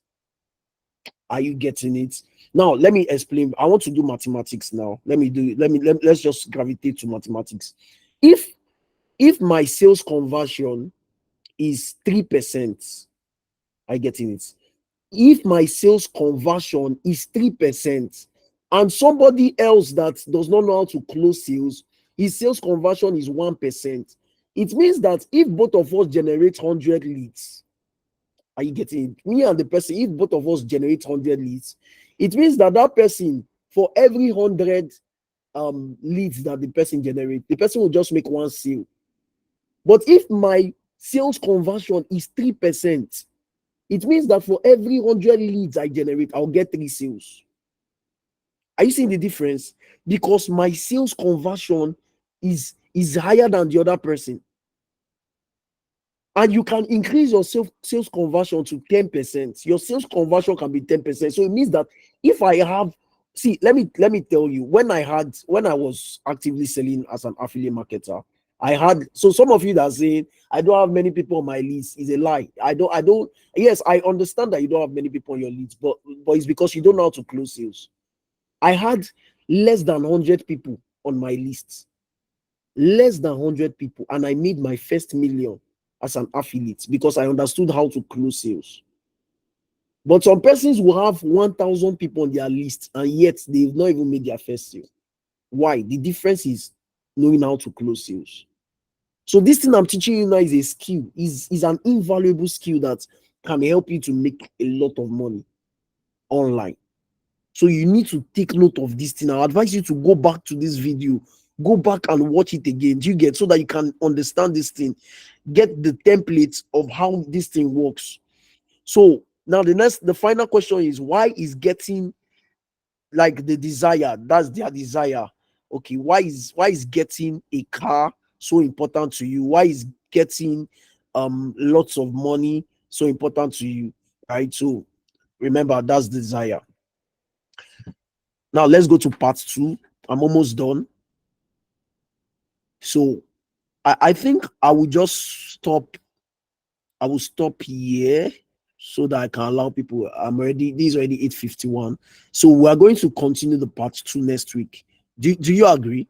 Are you getting it? Now let me explain. I want to do mathematics now. Let's just gravitate to mathematics. If my sales conversion is 3%, I getting it. If my sales conversion is 3%, and somebody else that does not know how to close sales, his sales conversion is 1%, it means that if both of us generate 100 leads, are you getting it? Me and the person, if both of us generate 100 leads, it means that that person, for every 100 leads that the person generates, the person will just make one sale. But if my sales conversion is 3%, it means that for every 100 leads I generate, I'll get 3 sales. Are you seeing the difference? Because my sales conversion is higher than the other person. And you can increase your sales conversion to 10%. Your sales conversion can be 10%. So it means that if I have, see, let me tell you, when I was actively selling as an affiliate marketer, I had, so some of you that are saying I don't have many people on my list is a lie. I don't, yes, I understand that you don't have many people on your list, but it's because you don't know how to close sales. I had less than 100 people on my list. Less than 100 people, and I made my first million as an affiliate because I understood how to close sales. But some persons will have 1,000 people on their list, and yet they've not even made their first sale. Why? The difference is knowing how to close sales. So this thing I'm teaching you now is a skill, is an invaluable skill that can help you to make a lot of money online. So you need to take note of this thing. I advise you to go back to this video, go back and watch it again. Do you get, so that you can understand this thing, get the templates of how this thing works. So now the final question is, why is getting, like, the desire, that's their desire. Okay, why is getting a car so important to you? Why is getting lots of money so important to you? Right? So remember, that's desire. Now let's go to part 2. I'm almost done. So I think I will just stop. I will stop here so that I can allow people. This is already 8:51. So we are going to continue the part 2 next week. Do you agree?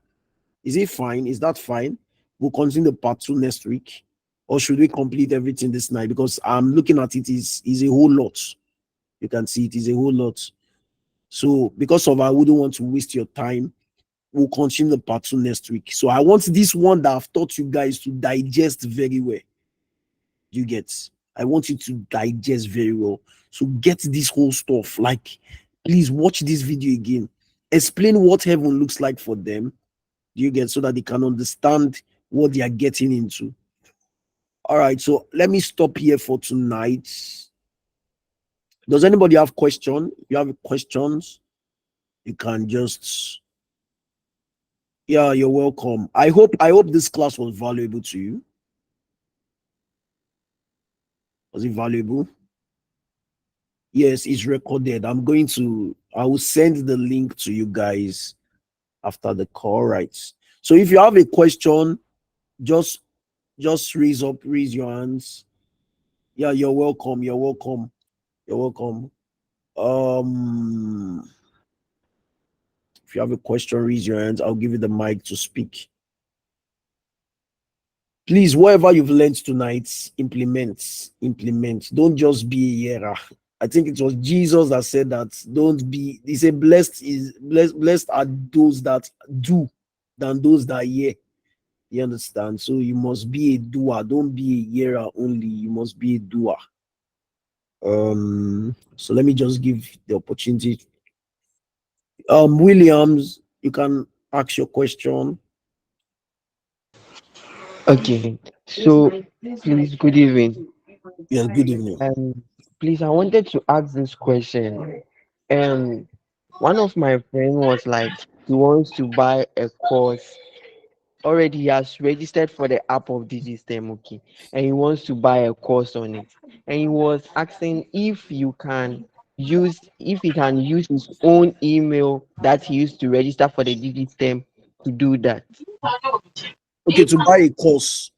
Is it fine? Is that fine? We'll continue the part 2 next week. Or should we complete everything this night? Because I'm looking at it is a whole lot. You can see it is a whole lot. So because of I wouldn't want to waste your time, we'll continue the part 2 next week. So I want this one that I've taught you guys to digest very well. You get? I want you to digest very well. So get this whole stuff. Like, please watch this video again. Explain what heaven looks like for them. You get, so that they can understand what they are getting into. All right, so let me stop here for tonight. Does anybody have question? If you have questions, you can just, yeah, you're welcome. I hope this class was valuable to you. Was it valuable? Yes, it's recorded. I will send the link to you guys after the call, right? So if you have a question, just raise your hands. Yeah, you're welcome. You're welcome. You're welcome. If you have a question, raise your hands. I'll give you the mic to speak. Please, whatever you've learned tonight, implement. Don't just be a hearer. I think it was Jesus that said that. Don't be. He said, "Blessed are those that do, than those that hear." You understand? So you must be a doer. Don't be a hearer only. You must be a doer. So let me just give the opportunity. Williams, you can ask your question. Okay, so please, good evening. Yes, good evening. Please, I wanted to ask this question. Um, One of my friend was like, he wants to buy a course. Already, he has registered for the app of DigiStem, okay, and he wants to buy a course on it. And he was asking if he can use his own email that he used to register for the DigiStem to do that. Okay, to buy a course.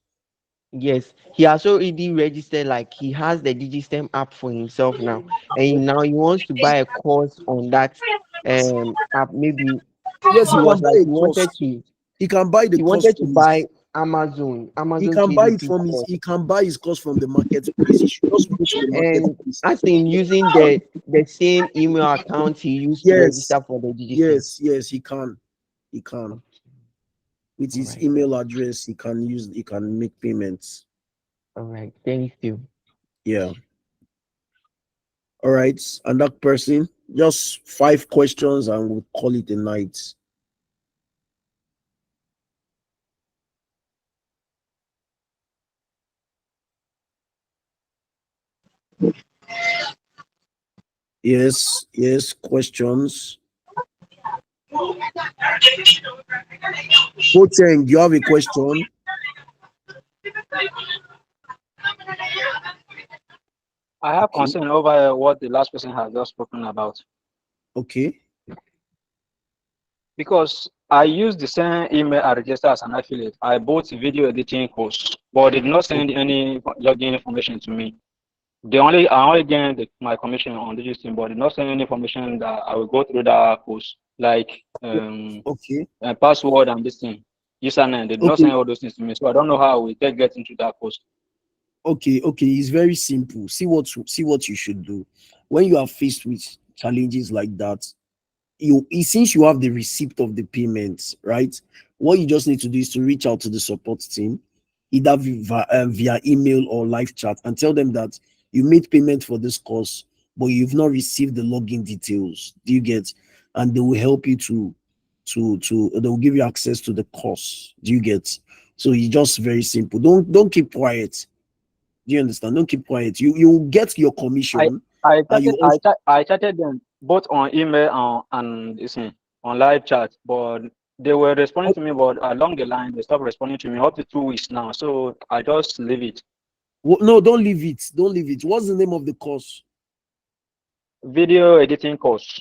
Yes, he has already registered, like he has the DigiStem app for himself now, and now he wants to buy a course on that app. Maybe Yes, he he can was buy like a course. He can buy the he course wanted to from buy his. He Amazon can buy it KDP from his. course, He can buy his course from the marketplace. He should just go to the and marketplace. as in using the same email account he used to Yes, register for the DigiStem. yes. He can. He can. Okay, With all his right, email address, he can use. He can make payments. all right. Thank you. Yeah. All right. And that person, just 5 questions, and we'll call it a night. Yes. Questions. Bocheng, do you have a question? I have Okay. concern over what the last person has just spoken about Okay. because I used the same email I registered as an affiliate. I bought video editing course, but did not send any login information to me. I only gained my commission on this thing, but did not send any information that I will go through that course, like Okay. password and this thing, username. They did not Okay. send all those things to me, so I don't know how we can get into that course. Okay. It's very simple. See what you should do when you are faced with challenges like that. Since you have the receipt of the payments, right? What you just need to do is to reach out to the support team, either via email or live chat, and tell them that you made payment for this course, but you've not received the login details. Do you get? And they will help you they will give you access to the course. Do you get? So it's just very simple. Don't keep quiet. Do you understand? Don't keep quiet. You will get your I commission, I and you chatted also. I chatted them both on email and this thing, on live chat, but they were responding to me, but along the line they stopped responding to me up to 2 weeks now. So I just leave it. No, don't leave it. Don't leave it. What's the name of the course? Video editing course.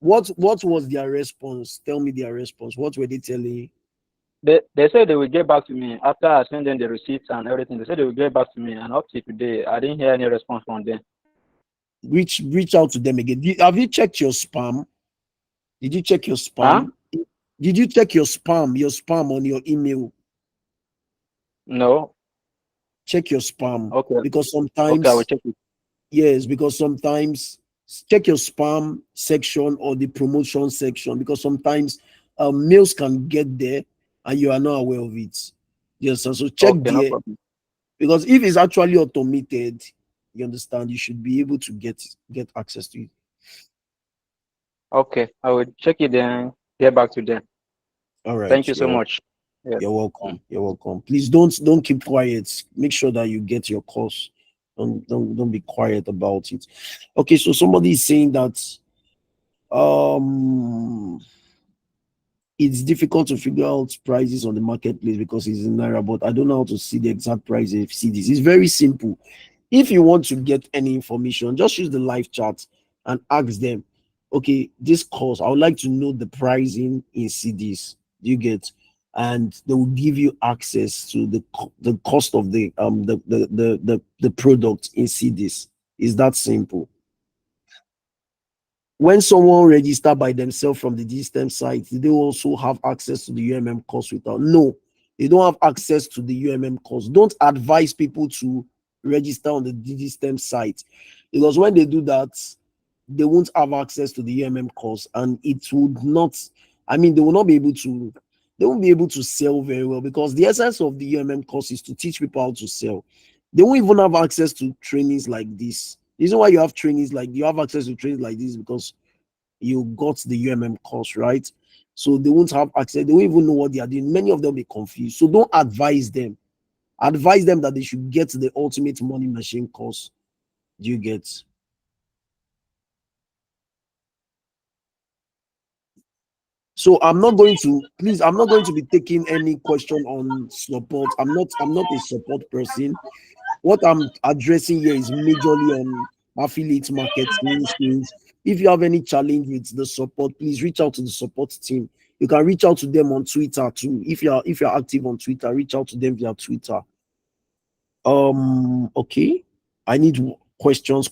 What was their response? Tell me their response. What were they telling you? They said they will get back to me after I send them the receipts and everything. They said they will get back to me, and up to today I didn't hear any response from them. Reach out to them again. Have you checked your spam? Did you check your Huh? spam? Did you check your spam on your email? No. Check your spam, Okay. because Okay, I will sometimes, check it. yes, because sometimes check your spam section or the promotion section, because sometimes mails can get there and you are not aware of it. Yes, so check Okay, no there, problem. because if it's actually automated, you understand, you should be able to get access to it. Okay, I will check it and get back to them. All right, Thank you so much. Yeah. you're welcome. You're welcome. Please don't keep quiet. Make sure that you get your course. Don't be quiet about it. Okay, so somebody is saying that um it's difficult to figure out prices on the marketplace because it's in naira, but I don't know how to see the exact price of CDs. It's very simple. If you want to get any information, just use the live chat and ask them, okay, this course, I would like to know the pricing in CDs. Do you get? And they will give you access to the cost of the product in CDs. Is that simple? When someone register by themselves from the DSTEM site, they also have access to the UMM course without? No, they don't have access to the UMM course. Don't advise people to register on the DSTEM site, because when they do that, they won't have access to the UMM course, and it would not, I mean, they will not be able to, they won't be able to sell very well, because the essence of the UMM course is to teach people how to sell. They won't even have access to trainings like this. The reason why you have trainings like you have access to trainings like this, because you got the UMM course, right? So they won't have access, they won't even know what they are doing. Many of them will be confused. So don't advise them. Advise them that they should get the ultimate money machine course. Do you get? So I'm not going to, please, I'm not going to be taking any question on support. I'm not a support person. What I'm addressing here is majorly on affiliate marketing skills. If you have any challenge with the support, please reach out to the support team. You can reach out to them on Twitter too. If you're active on Twitter, reach out to them via Twitter. Okay. I need questions.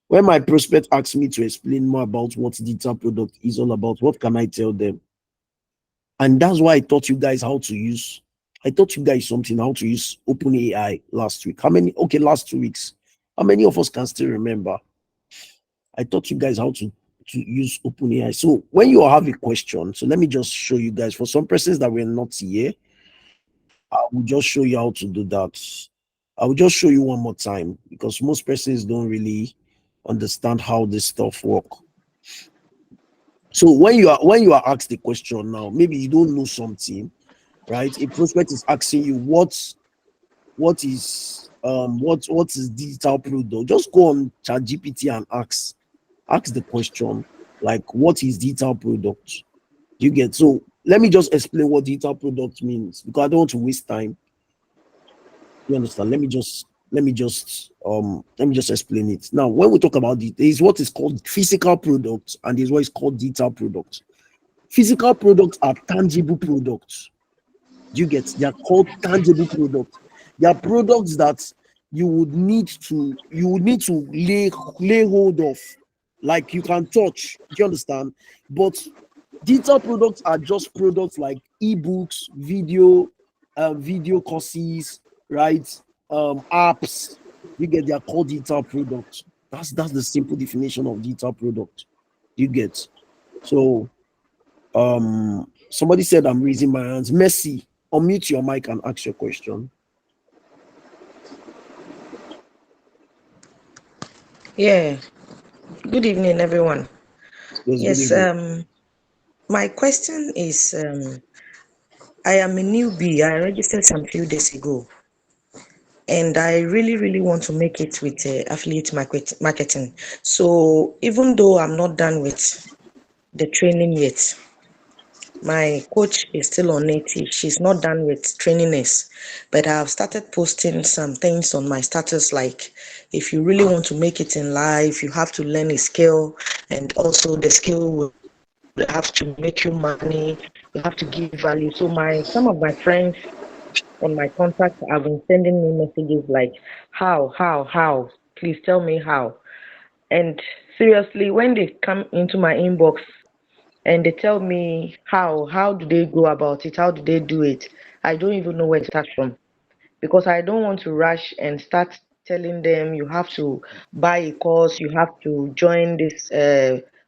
When my prospect asks me to explain more about what digital product is all about, what can I tell them? And that's why I taught you guys how to use. I taught you guys something how to use OpenAI last week. How many? Okay, last 2 weeks. How many of us can still remember? I taught you guys how to use OpenAI. So when you have a question, so let me just show you guys. For some persons that were not here, I will just show you how to do that. I will just show you one more time, because most persons don't really understand how this stuff work. So when you are asked a question now, maybe you don't know something, right? A prospect is asking you what is digital product. Just go on ChatGPT and ask the question, like, what is digital product? Do you get? So let me just explain what digital product means, because I don't want to waste time. You understand? Let me just explain it. Now, when we talk about it, there is what is called physical products and there is what is called digital products. Physical products are tangible products. Do you get? They are called tangible products. They are products that you would need to lay hold of, like you can touch. Do you understand? But digital products are just products like ebooks, video courses, right? Apps. You get? They are called digital products. That's the simple definition of digital product. You get? So somebody said I'm raising my hands. Messi, unmute your mic and ask your question. Yeah, good evening, everyone. Yes, good Yes, evening. my question is I am a newbie. I registered some few days ago, and I really, really want to make it with affiliate marketing. So, even though I'm not done with the training yet, my coach is still on it. She's not done with training us, but I've started posting some things on my status, like if you really want to make it in life, you have to learn a skill, and also the skill will have to make you money. You have to give value. So some of my friends on my contacts have been sending me messages like, how? Please tell me how. And seriously, when they come into my inbox, and they tell me how do they go about it, how do they do it. I don't even know where to start from, because I don't want to rush and start telling them you have to buy a course, you have to join this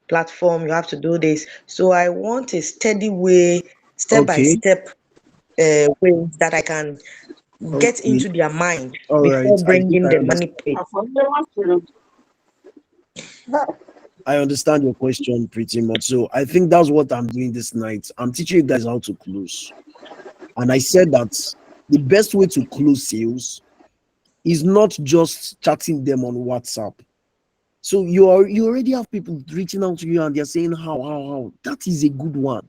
platform, you have to do this. So I want a steady way, step by Okay. step ways that I can get Okay. into their mind All right. before I think bringing the money plate. I understand your question pretty much. So I think that's what I'm doing this night. I'm teaching you guys how to close. And I said that the best way to close sales is not just chatting them on WhatsApp. So you already have people reaching out to you and they're saying how. That is a good one.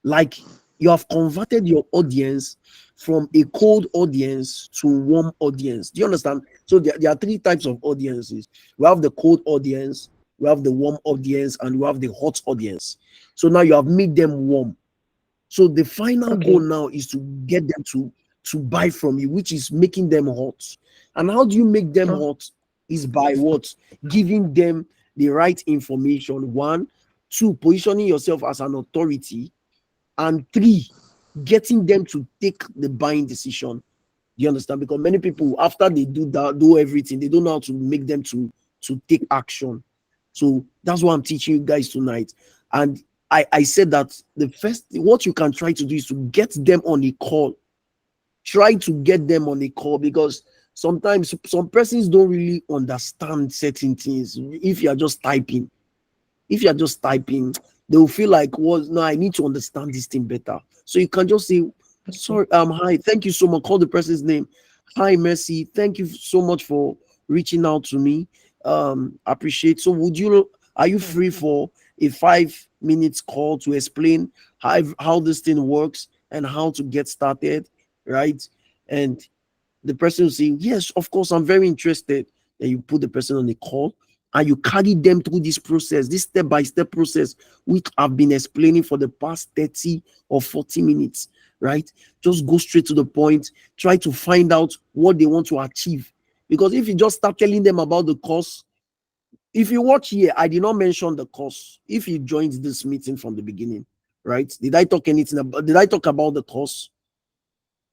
Like, you have converted your audience from a cold audience to warm audience. Do you understand? So there are three types of audiences. We have the cold audience, we have the warm audience, and we have the hot audience. So now you have made them warm. So the final goal Okay. now is to get them to buy from you, which is making them hot. And how do you make them Oh, hot? Is by what? Giving them the right information. One, two, positioning yourself as an authority, and three, getting them to take the buying decision. You understand? Because many people, after they do that, do everything, they don't know how to make them to take action. So that's what I'm teaching you guys tonight. And I said that the first, what you can try to do is to get them on a call. Try to get them on a call, because sometimes some persons don't really understand certain things. If you're just typing, they will feel like, well, no, I need to understand this thing better. So you can just say, okay. sorry, hi, thank you so much. Call the person's name. Hi, Mercy. Thank you so much for reaching out to me. Appreciate. So are you free for a 5 minutes call to explain how this thing works and how to get started? Right. And the person will say, yes, of course, I'm very interested. Then you put the person on the call and you carry them through this process, this step-by-step process, which I've been explaining for the past 30 or 40 minutes, right? Just go straight to the point, try to find out what they want to achieve. Because if you just start telling them about the course, if you watch here, I did not mention the course. If you joined this meeting from the beginning, right? Did I talk about the course?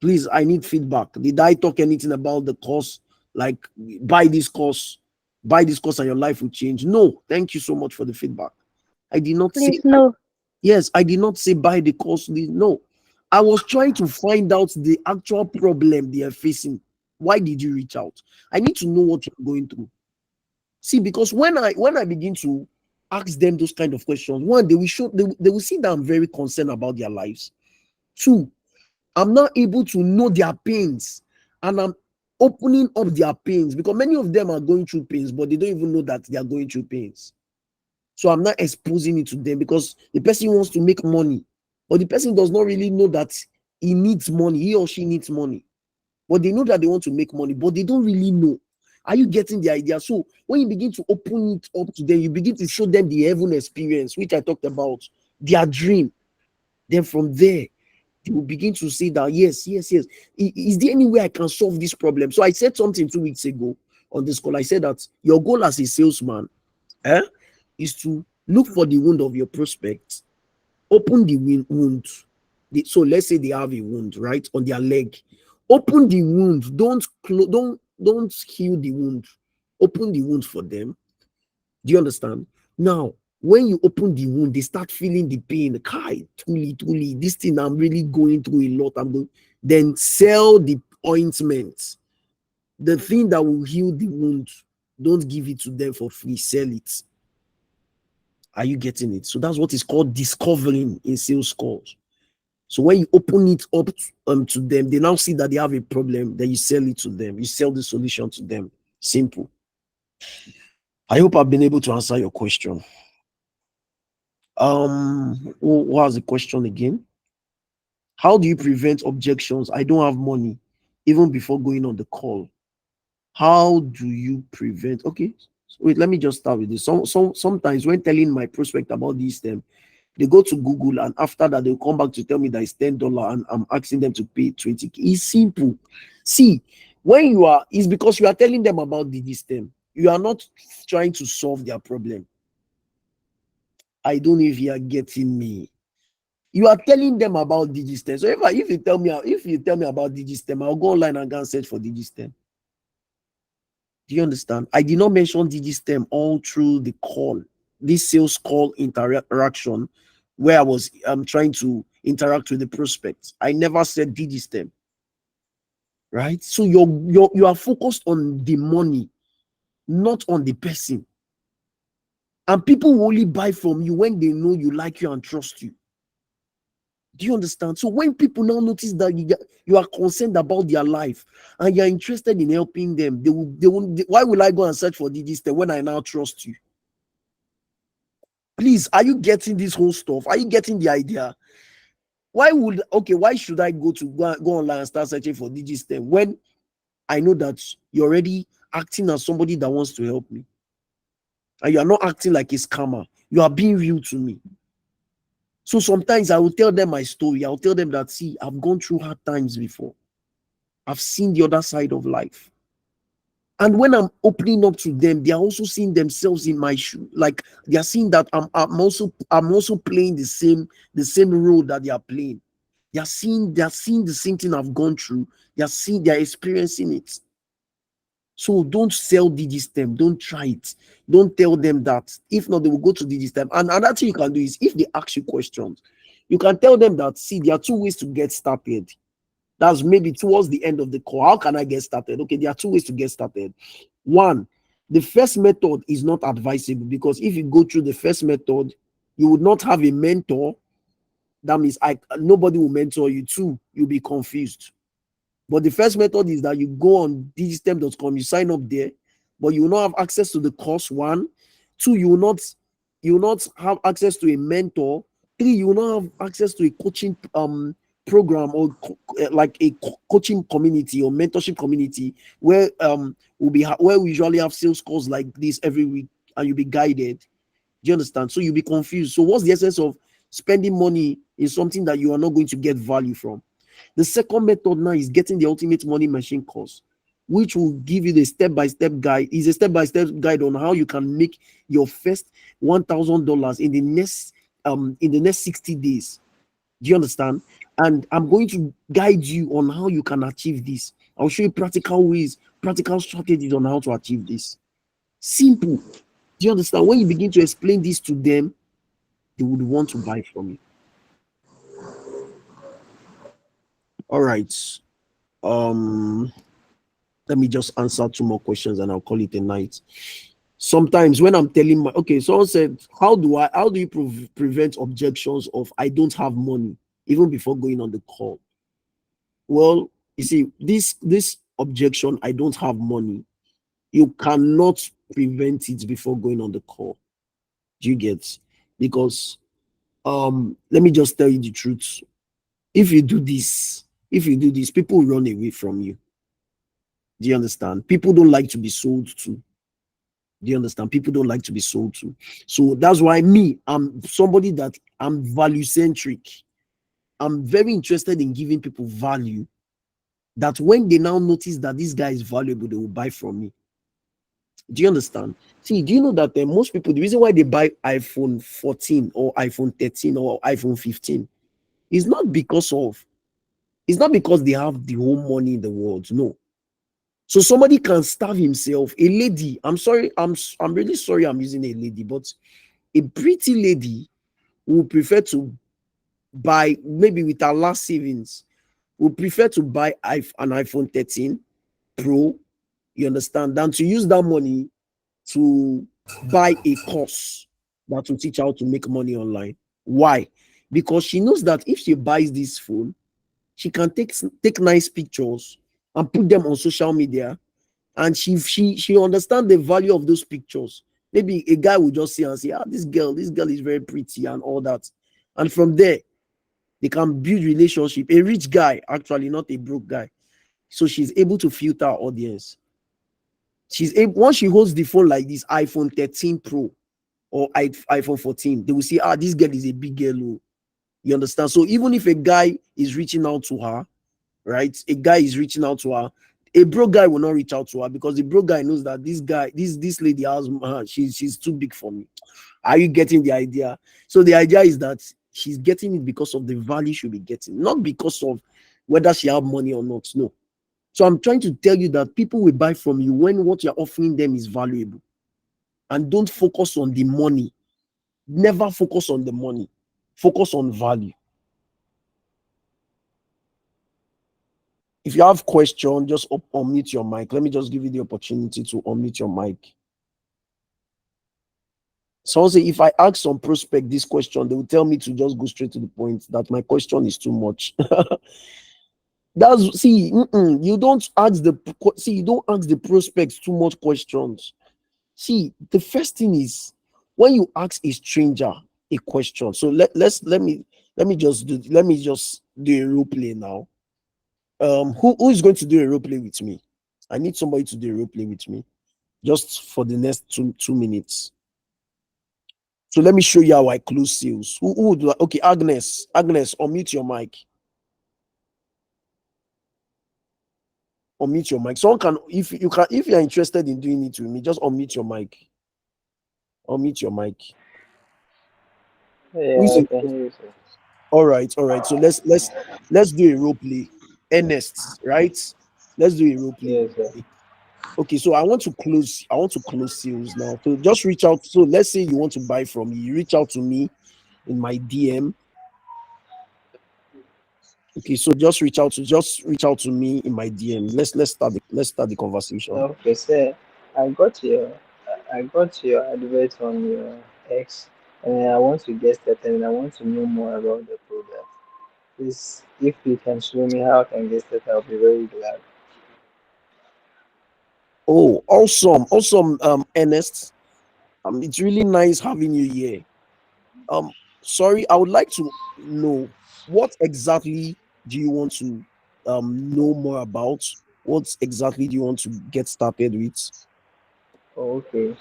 Please, I need feedback. Did I talk anything about the course? Like, buy this course, buy this course, and your life will change. No, thank you so much for the feedback. I did not say, Please, no. yes, I did not say buy the course. No, I was trying to find out the actual problem they are facing. Why did you reach out? I need to know what you're going through. See, because when I begin to ask them those kind of questions, one, they will see that I'm very concerned about their lives. Two, I'm not able to know their pains, and I'm opening up their pains, because many of them are going through pains, but they don't even know that they are going through pains. So I'm not exposing it to them, because the person wants to make money, but the person does not really know that he or she needs money. But they know that they want to make money, but they don't really know. Are you getting the idea? So when you begin to open it up to them, you begin to show them the heaven experience, which I talked about, their dream. Then from there, you will begin to say that, yes. Is there any way I can solve this problem? So I said something 2 weeks ago on this call. I said that your goal as a salesman, eh, is to look for the wound of your prospect, open the wound. So let's say they have a wound, right, on their leg. Open the wound. Don't heal the wound. Open the wound for them. Do you understand? Now, when you open the wound, they start feeling the pain. Kai, truly, this thing I'm really going through a lot. Then sell the ointment, the thing that will heal the wound. Don't give it to them for free. Sell it. Are you getting it? So that's what is called discovering in sales calls. So when you open it up to them, they now see that they have a problem. Then you sell it to them. You sell the solution to them. Simple. I hope I've been able to answer your question. What was the question again? How do you prevent objections? I don't have money, even before going on the call. How do you prevent? Okay, so wait, let me just start with this. Sometimes when telling my prospect about this, they go to Google, and after that they'll come back to tell me that it's $10 and I'm asking them to pay 20. It's simple. See, it's because you are telling them about the system. You are not trying to solve their problem. I don't know if you are getting me. You are telling them about Digistem. So if you tell me about Digistem, I'll go online and go and search for Digistem. Do you understand? I did not mention Digistem all through the call, this sales call interaction, where I was trying to interact with the prospects. I never said Digistem. Right? So you are focused on the money, not on the person. And people will only buy from you when they know you, like you, and trust you. Do you understand? So when people now notice that you are concerned about their life and you're interested in helping them, why will I go and search for Digistem when I now trust you? Please, are you getting this whole stuff? Are you getting the idea? Why should I go online and start searching for Digistem when I know that you're already acting as somebody that wants to help me? And you are not acting like a scammer. You are being real to me. So sometimes I will tell them my story. I'll tell them that, see, I've gone through hard times before. I've seen the other side of life. And when I'm opening up to them, they are also seeing themselves in my shoe. Like they are seeing that I'm also playing the same role that they are playing. They are seeing the same thing I've gone through. They're experiencing it. So don't sell Digistem. Don't try it. Don't tell them that. If not, they will go to Digistem. And another thing you can do is, if they ask you questions, you can tell them that, see, there are two ways to get started. That's maybe towards the end of the call. How can I get started? Okay, there are two ways to get started. One, the first method is not advisable, because if you go through the first method, you would not have a mentor. That means nobody will mentor you. Two, you'll be confused. But the first method is that you go on digistem.com, you sign up there, but you will not have access to the course. One. Two, you will not have access to a mentor. Three, you will not have access to a coaching program, or like a coaching community or mentorship community where where we usually have sales calls like this every week, and you'll be guided. Do you understand? So you'll be confused. So what's the essence of spending money in something that you are not going to get value from? The second method now is getting the Ultimate Money Machine course, which will give you the step-by-step guide. Is a step-by-step guide on how you can make your first $1,000 in the next 60 days. Do you understand? And I'm going to guide you on how you can achieve this. I'll show you practical ways, practical strategies on how to achieve this. Simple. Do you understand? When you begin to explain this to them, they would want to buy from you. All right. Let me just answer two more questions and I'll call it a night. Sometimes when I'm telling someone said, how do you prevent objections of I don't have money even before going on the call? Well, you see, this objection, I don't have money, you cannot prevent it before going on the call. Do you get? Because let me just tell you the truth. If you do this, people will run away from you. Do you understand? People don't like to be sold to. Do you understand? People don't like to be sold to. So that's why I'm somebody that I'm value centric. I'm very interested in giving people value, that when they now notice that this guy is valuable, they will buy from me. Do you understand? See, do you know that most people, the reason why they buy iPhone 14 or iPhone 13 or iPhone 15 is not because they have the whole money in the world. No. So somebody can starve himself. A lady, I'm sorry, I'm really sorry I'm using a lady, but a pretty lady would prefer to buy, maybe with her last savings, would prefer to buy an iPhone 13 Pro, you understand, than to use that money to buy a course that will teach her how to make money online. Why? Because she knows that if she buys this phone, she can take nice pictures and put them on social media, and she understands the value of those pictures. Maybe a guy will just see and say, this girl is very pretty and all that. And from there, they can build relationship. A rich guy, actually, not a broke guy. So she's able to filter her audience. Once she holds the phone like this, iPhone 13 Pro or iPhone 14, they will see, this girl is a big girl. You understand? So even if a guy is reaching out to her, right? A guy is reaching out to her, A broke guy will not reach out to her because the broke guy knows that this guy, this lady has she's too big for me. Are you getting the idea? So the idea is that she's getting it because of the value she'll be getting, not because of whether she have money or not. No. So I'm trying to tell you that people will buy from you when what you're offering them is valuable. And don't focus on the money. Never focus on the money. Focus on value. If you have question, just unmute your mic. Let me just give you the opportunity to unmute your mic. Someone say, if I ask some prospect this question, they will tell me to just go straight to the point, that my question is too much. That's see, you don't ask you don't ask the prospects too much questions. See, the first thing is when you ask a stranger a question. So let me just do a role play now. Who is going to do a role play with me? I need somebody to do a role play with me, just for the next two minutes. So let me show you how I close sales. Who would like? Okay, Agnes, unmute your mic. Unmute your mic. Someone can, if you're interested in doing it with me, just unmute your mic. Unmute your mic. Yeah, I can hear you, sir. All right. So let's do a role play. Ernest, right? Let's do a role play. Yes, sir. Okay, so I want to close sales now. So just reach out. So let's say you want to buy from me. You reach out to me in my DM. Okay, so just reach out to me in my DM. Let's start the conversation. Okay, sir. I got your advert on your X, and I want to get started, and I want to know more about the product. Please, if you can show me how I can get started, I'll be very glad. Oh, awesome, Ernest. It's really nice having you here. Sorry, I would like to know what exactly do you want to know more about? What exactly do you want to get started with? Okay.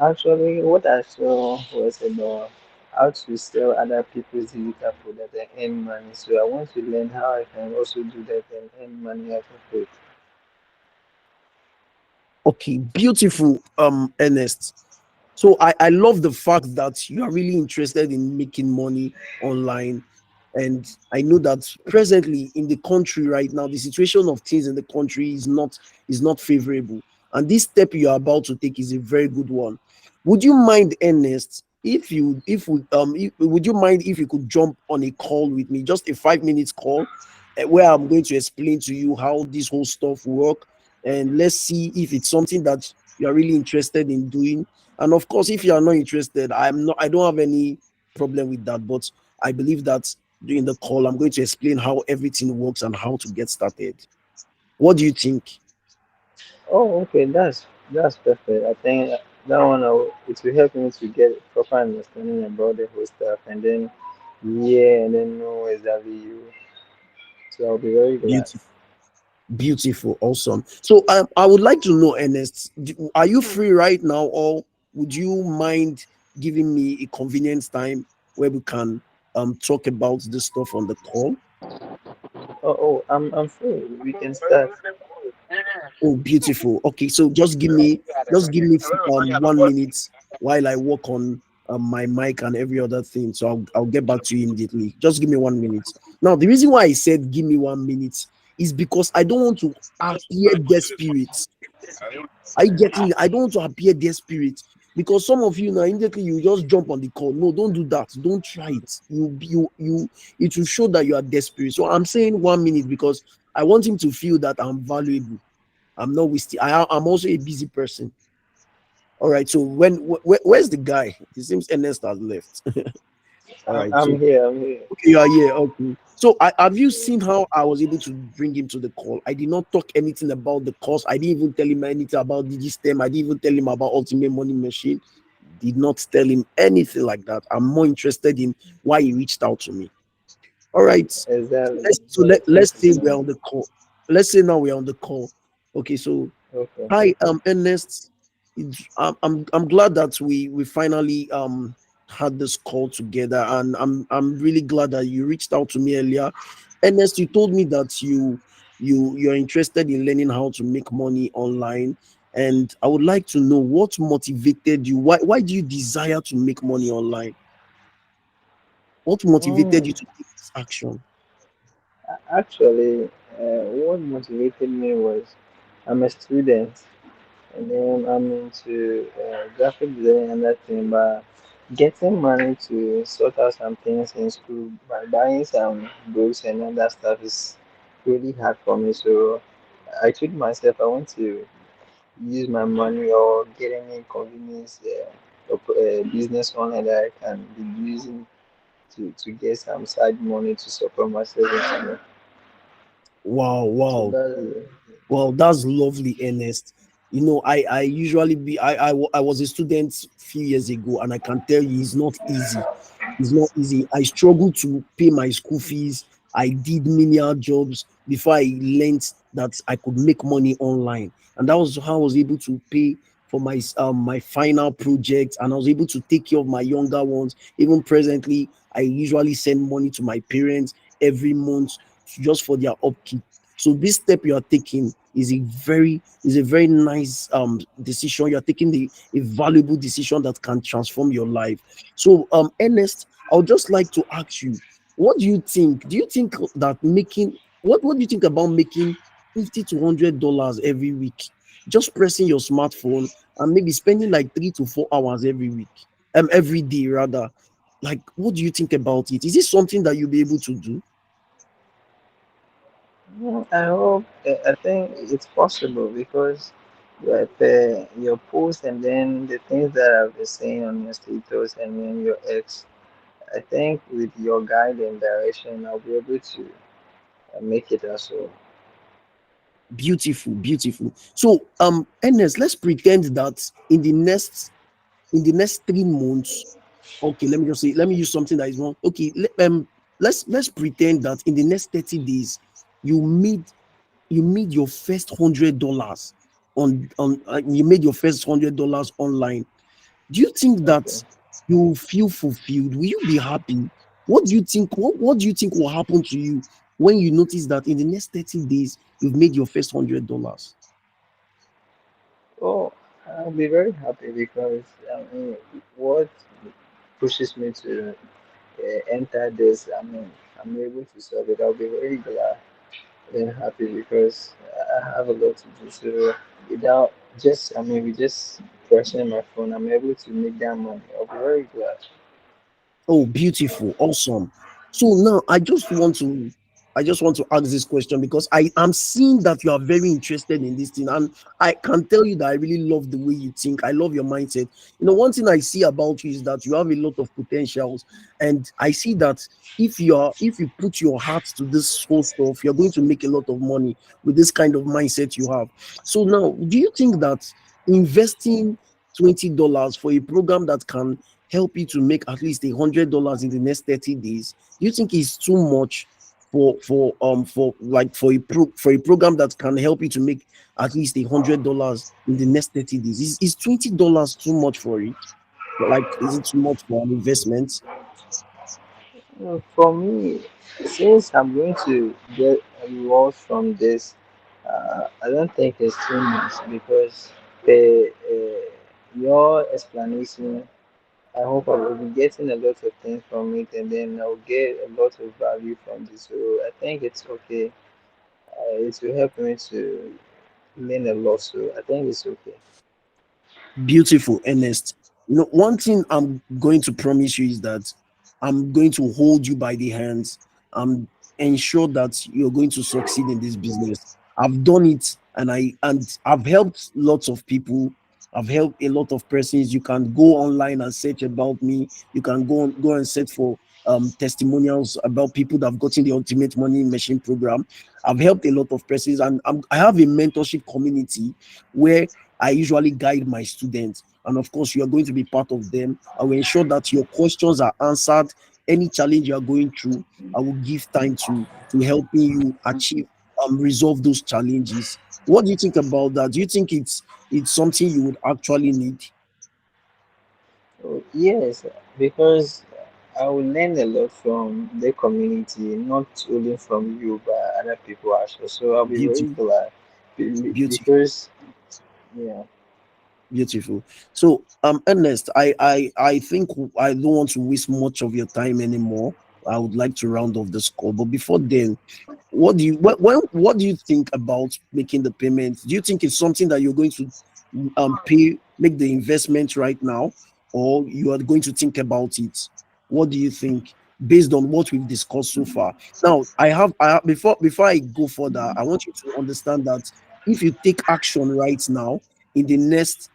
Actually, what I saw was about how to sell other people's digital product and earn money. So I want to learn how I can also do that and earn money out of it. Okay, beautiful, Ernest. So I love the fact that you are really interested in making money online. And I know that presently in the country right now, the situation of things in the country is not favorable. And this step you are about to take is a very good one. Would you mind, Ernest, would you mind if you could jump on a call with me, just a 5 minutes call, where I'm going to explain to you how this whole stuff work, and let's see if it's something that you are really interested in doing. And of course, if you are not interested, I don't have any problem with that. But I believe that during the call, I'm going to explain how everything works and how to get started. What do you think? Oh, okay, that's perfect. I think that one it will help me to get proper understanding about the whole stuff, and then yeah, and then know exactly you. So I'll be very glad. Beautiful, beautiful, awesome. So I would like to know, Ernest, are you free right now, or would you mind giving me a convenient time where we can talk about this stuff on the call? I'm free. We can start. Oh, beautiful. Okay, so just give me 1 minute while I work on my mic and every other thing. So I'll get back to you immediately. Just give me 1 minute. Now, the reason why I said give me 1 minute is because I don't want to appear desperate. Are you getting it? I don't want to appear desperate because some of you now immediately you just jump on the call. No, don't do that. Don't try it. It will show that you are desperate. So I'm saying 1 minute because I want him to feel that I'm valuable. I'm not wasting. I'm also a busy person. All right. So where's the guy? It seems Ernest has left. All right. So I'm here. I'm here. okay, you are here. Okay. So have you seen how I was able to bring him to the call? I did not talk anything about the course. I didn't even tell him anything about DigiStem. I didn't even tell him about Ultimate Money Machine. Did not tell him anything like that. I'm more interested in why he reached out to me. All right. Exactly. Let's Thank you say so we're on much. the call. Let's say now we're on the call. Okay. So Okay. hi, Ernest. I'm glad that we finally had this call together, and I'm really glad that you reached out to me earlier. Ernest, you told me that you're interested in learning how to make money online, and I would like to know what motivated you. Why do you desire to make money online? What motivated Mm, you to take this action? Actually, what motivated me was I'm a student, and then I'm into graphic design and that thing, but getting money to sort out some things in school by buying some books and all that stuff is really hard for me. So I told myself I want to use my money or get any convenience business online that I can be using to get some side money to support myself. Wow, So wow. that's it. Well, that's lovely, Ernest. I usually be I was a student few years ago, and I can tell you it's not easy. It's not easy. I struggled to pay my school fees. I did menial jobs before I learned that I could make money online, and that was how I was able to pay for my final project, and I was able to take care of my younger ones. Even presently, I usually send money to my parents every month just for their upkeep. So this step you are taking is a very nice decision. You're taking a valuable decision that can transform your life. So Ernest, I would just like to ask you, what do you think? Do you think that making what do you think about making $50 to $100 every week? Just pressing your smartphone and maybe spending like 3 to 4 hours every week, every day rather. Like, what do you think about it? Is this something that you'll be able to do? I hope, I think it's possible because your post and then the things that I've been saying on your status and then your ex, I think with your guide and direction, I'll be able to make it as well. Beautiful, beautiful. So, Ernest, let's pretend that in the next 3 months, okay, let me use something that is wrong. Okay, let's pretend that in the next 30 days, you made you made your first $100 you made your first $100 online. Do you think that Okay. you feel fulfilled? Will you be happy? What do you think will happen to you when you notice that in the next 30 days you've made your first $100? Oh, I'll be very happy because what pushes me to enter this, I'm able to solve it. I'll be very glad and happy because I have a lot to do. So without with just pressing my phone, I'm able to make that money. I'll be very glad. Oh, beautiful, awesome. So now I just want to ask this question because I am seeing that you are very interested in this thing, and I can tell you that I really love the way you think. I love your mindset. One thing I see about you is that you have a lot of potentials, and I see that if you put your heart to this whole stuff, you're going to make a lot of money with this kind of mindset you have. So now, do you think that investing $20 for a program that can help you to make at least $100 in the next 30 days, do you think it's too much for a program that can help you to make at least $100 in the next 30 days? Is $20 too much for it? Like, is it too much for an investment? For me, since I'm going to get rewards from this, I don't think it's too much because your explanation, I hope I will be getting a lot of things from it, and then I'll get a lot of value from this. So I think it's okay. It will help me to learn a lot. So I think it's okay. Beautiful, Ernest. One thing I'm going to promise you is that I'm going to hold you by the hands and ensure that you're going to succeed in this business. I've done it, and I've helped lots of people. I've helped a lot of persons. You can go online and search about me. You can go and search for testimonials about people that have gotten the ultimate money machine program. I've helped a lot of persons, and I have a mentorship community where I usually guide my students. And of course, you are going to be part of them. I will ensure that your questions are answered. Any challenge you are going through, I will give time to helping you achieve resolve those challenges. What do you think about that? Do you think it's something you would actually need? Oh, yes, because I will learn a lot from the community, not only from you, but other people as well. So I'll be very Beautiful, glad beautiful. because, yeah. Beautiful. So, Ernest, I think I don't want to waste much of your time anymore. I would like to round off this call, but before then, what do you think about making the payment? Do you think it's something that you're going to make the investment right now, or you are going to think about it? What do you think based on what we've discussed so far? Now, before I go further, I want you to understand that if you take action right now in the next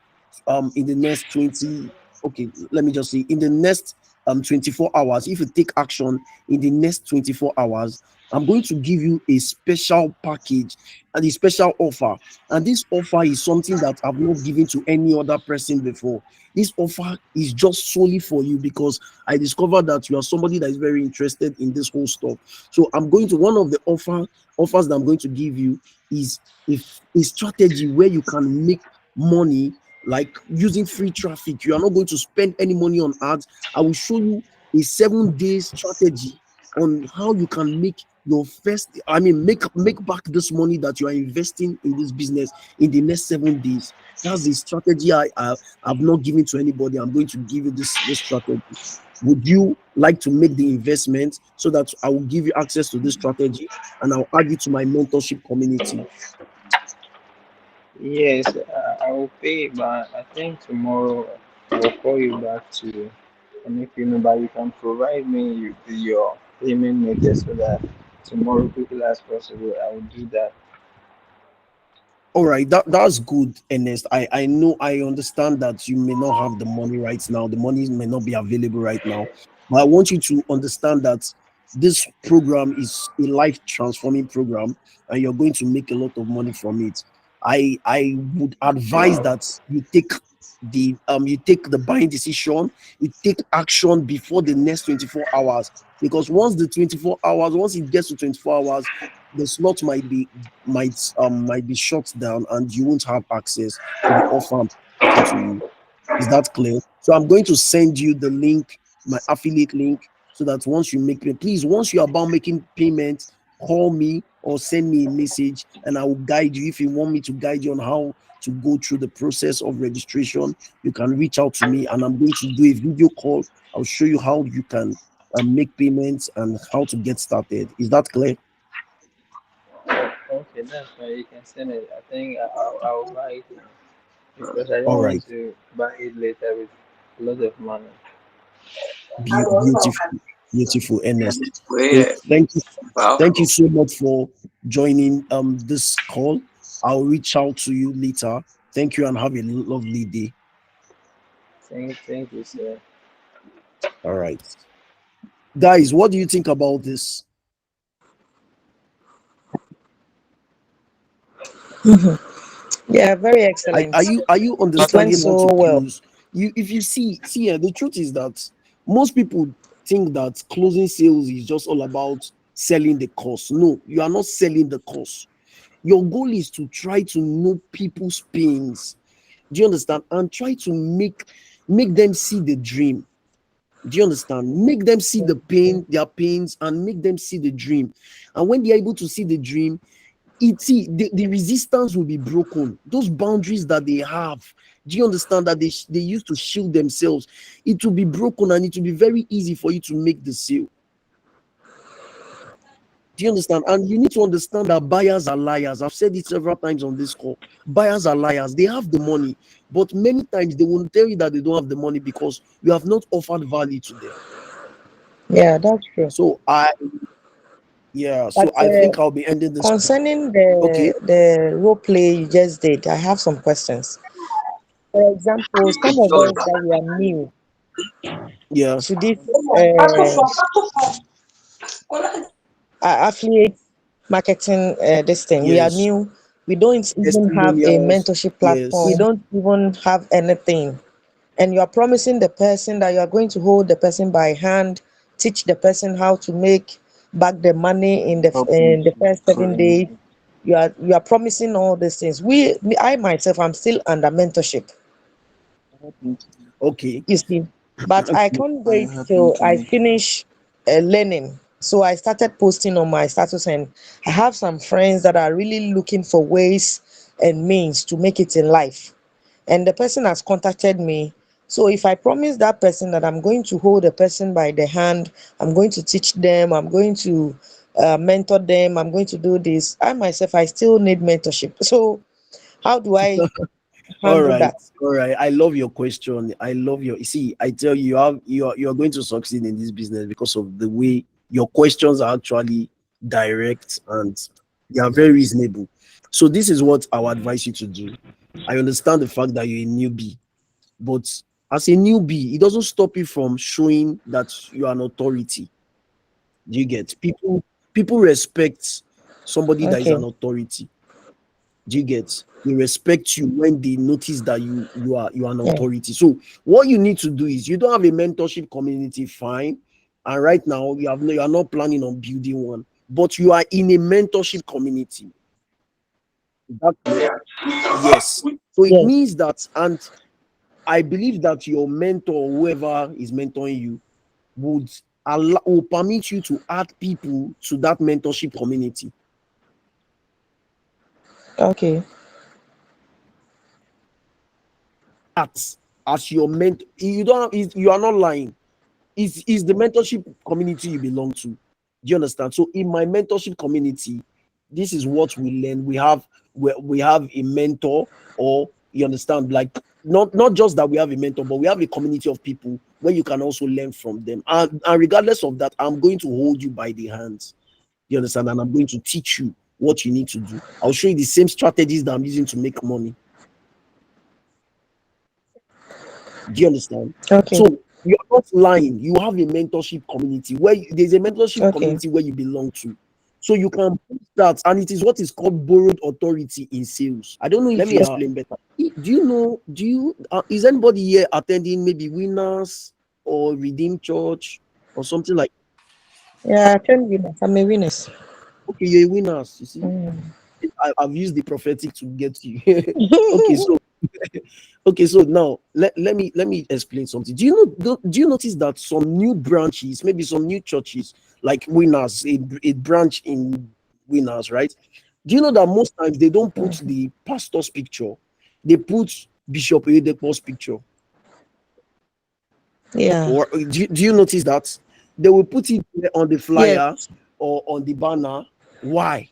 in the next 20, okay, let me just say in the next 24 hours, if you take action in the next 24 hours, I'm going to give you a special package and a special offer. And this offer is something that I've not given to any other person before. This offer is just solely for you because I discovered that you are somebody that is very interested in this whole stuff. So I'm going to one of the offers that I'm going to give you is a strategy where you can make money like using free traffic. You are not going to spend any money on ads. I will show you a 7 day strategy on how you can make your first, I mean, make back this money that you are investing in this business in the next 7 days. That's the strategy I've not given to anybody. I'm going to give you this strategy. Would you like to make the investment so that I will give you access to this strategy and I'll add you to my mentorship community? Yes, I will pay, but I think tomorrow I will call you back to make you know, but you can provide me your payment method so that tomorrow, quickly as possible, I will do that. All right, that's good, Ernest. I know I understand that you may not have the money right now. The money may not be available right now, but I want you to understand that this program is a life transforming program, and you're going to make a lot of money from it. I would advise that you take the buying decision, you take action before the next 24 hours, because once it gets to 24 hours, the slot might be shut down and you won't have access to the offer I'm presenting to you. Is that clear? So I'm going to send you the link, my affiliate link, so that once you make it, please, once you're about making payment, call me or send me a message and I will guide you. If you want me to guide you on how to go through the process of registration, you can reach out to me and I'm going to do a video call. I'll show you how you can make payments and how to get started. Is that clear? Okay, that's fine. You can send it. I think I'll buy it now because I All don't right. want to buy it later with a lot of money. Beautiful, beautiful, Ernest. So Where? thank you Wow. so much for joining this call. I'll reach out to you later. Thank you and have a lovely day. Thank you, sir. All right. Guys, what do you think about this? Yeah, very Are excellent. you It went understanding how so to well. close? You if you see the truth is that most people think that closing sales is just all about selling the course. No, you are not selling the course. Your goal is to try to know people's pains. Do you understand? And try to make them see the dream. Do you understand? Make them see the pain, their pains, and make them see the dream. And when they're able to see the dream, the resistance will be broken. Those boundaries that they have, do you understand that they used to shield themselves? It will be broken and it will be very easy for you to make the sale. Do you understand? And you need to understand that buyers are liars. I've said it several times on this call. Buyers are liars. They have the money, but many times they will tell you that they don't have the money because you have not offered value to them. Yeah, that's true. So yeah, But so I think I'll be ending this. concerning Okay. the role play you just did, I have some questions. For example, some of us that we are new Yeah. to this affiliate marketing, this thing, we are Yes. new. We don't even have a Testimonials. mentorship platform. We Yes. don't even have anything. And you are promising the person that you are going to hold the person by hand, teach the person how to make back the money in Help him the to first 7 days. communicate. You are promising all these things. I myself, I'm still under mentorship. Okay. You see. but I can't Are you wait helping till to I make? finish learning. So I started posting on my status, and I have some friends that are really looking for ways and means to make it in life. And the person has contacted me. So if I promise that person that I'm going to hold the person by the hand, I'm going to teach them, I'm going to mentor them, I'm going to do this, I myself, I still need mentorship. So how do I All handle right, that? all right. I love your question. I love your. See, I tell you, you're going to succeed in this business because of the way your questions are actually direct and they are very reasonable. So this is what I would advise you to do. I understand the fact that you're a newbie, but as a newbie, it doesn't stop you from showing that you are an authority. Do you get people respect somebody that is Okay. an authority. Do you get? They respect you when they notice that you are an Yeah. authority. So what you need to do is you don't have a mentorship community, fine. And right now you are not planning on building one, but you are in a mentorship community. That's correct. Yes. So it Yes. means that, and I believe that your mentor, whoever is mentoring you, would will permit you to add people to that mentorship community. Okay. As your mentor, you don't have, you are not lying. Is the mentorship community you belong to. Do you understand? So in my mentorship community, this is what we learn. We have a mentor, or you understand, like not just that we have a mentor, but we have a community of people where you can also learn from them. And regardless of that, I'm going to hold you by the hands. You understand? And I'm going to teach you what you need to do. I'll show you the same strategies that I'm using to make money. Do you understand? Okay. So you're not lying. You have a mentorship community there's a mentorship Okay. community where you belong to. So you can put that, and it is what is called borrowed authority in sales. I don't know if Let you me are. explain better. Do you know? Is anybody here attending maybe Winners or Redeemed Church or something like? Yeah, I can winners. I'm a winners. Okay, you're a Winners. You see, Mm. I've used the prophetic to get you. Okay, so okay, so now let me explain something. Do you notice that some new branches, maybe some new churches like Winners, a branch in Winners, right? Do you know that most times they don't put the pastor's picture, they put Bishop Oyedepo's picture? Yeah. Or do you notice that they will put it on the Yes. flyer or on the banner? Why?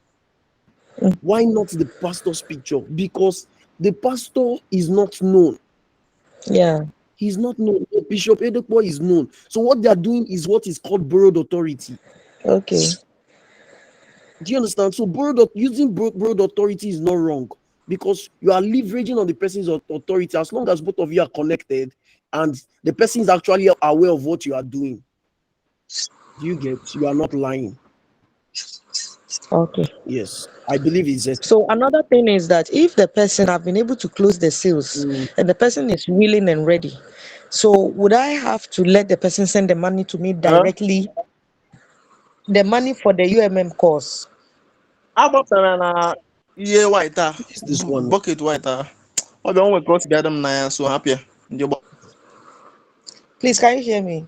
Mm. Why not the pastor's picture? Because the pastor is not known. Yeah. He's not known. Bishop Edekpo is known. So what they are doing is what is called borrowed authority. Okay. Do you understand? So using borrowed authority is not wrong, because you are leveraging on the person's authority as long as both of you are connected and the person is actually aware of what you are doing. Do you get? You are not lying. Okay. Yes, I believe it's just. So another thing is that if the person have been able to close the sales Mm, and the person is willing and ready, so would I have to let the person send the money to me Huh? directly, the money for the UMM course? Agbapụtara na ihe white is this one? bucket white ọ bịa nwe cross bịa m na ya so hapụ ya ndị ọgbọ. Please, can you hear me?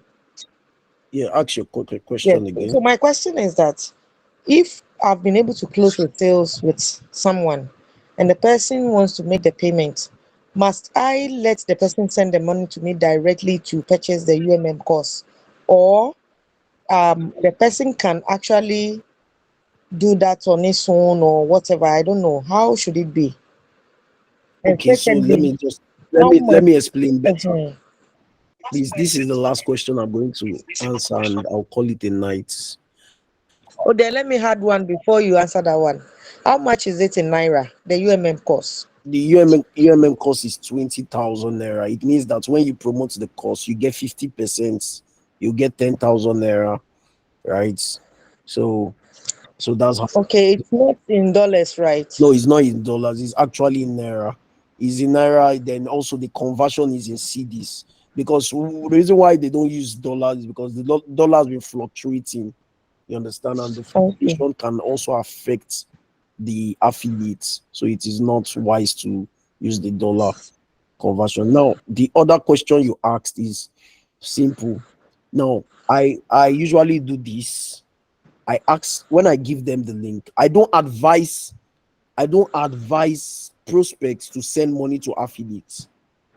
Yeah, ask your Yes. question So again. my question is that if I've been able to close the sales with someone and the person wants to make the payment, must I let the person send the money to me directly to purchase the UMM course? Or the person can actually do that on his own or whatever? I don't know. How should it be? And Okay, so let secondly, me just let how me let much? me explain better. Mhm. Please, this is the last question I'm going to answer, and I'll call it a night. Oh, then let me add one before you answer that one. How much is it in Naira, the UMM course? The UMM course is 20,000 naira. It means that when you promote the course, you get 50%, you get 10,000 naira, right? So that's how. Okay, it's not in dollars, right? No, it's not in dollars, it's actually in naira. It's in naira, then also the conversion is in cedis. Because the reason why they don't use dollars is because the dollars been fluctuating. You understand? And the Okay. fluctuation can also affect the affiliates. So it is not wise to use the dollar conversion. Now, the other question you asked is Simple. Now, I usually do this. I ask when I give them the link. I don't advise prospects to send money to affiliates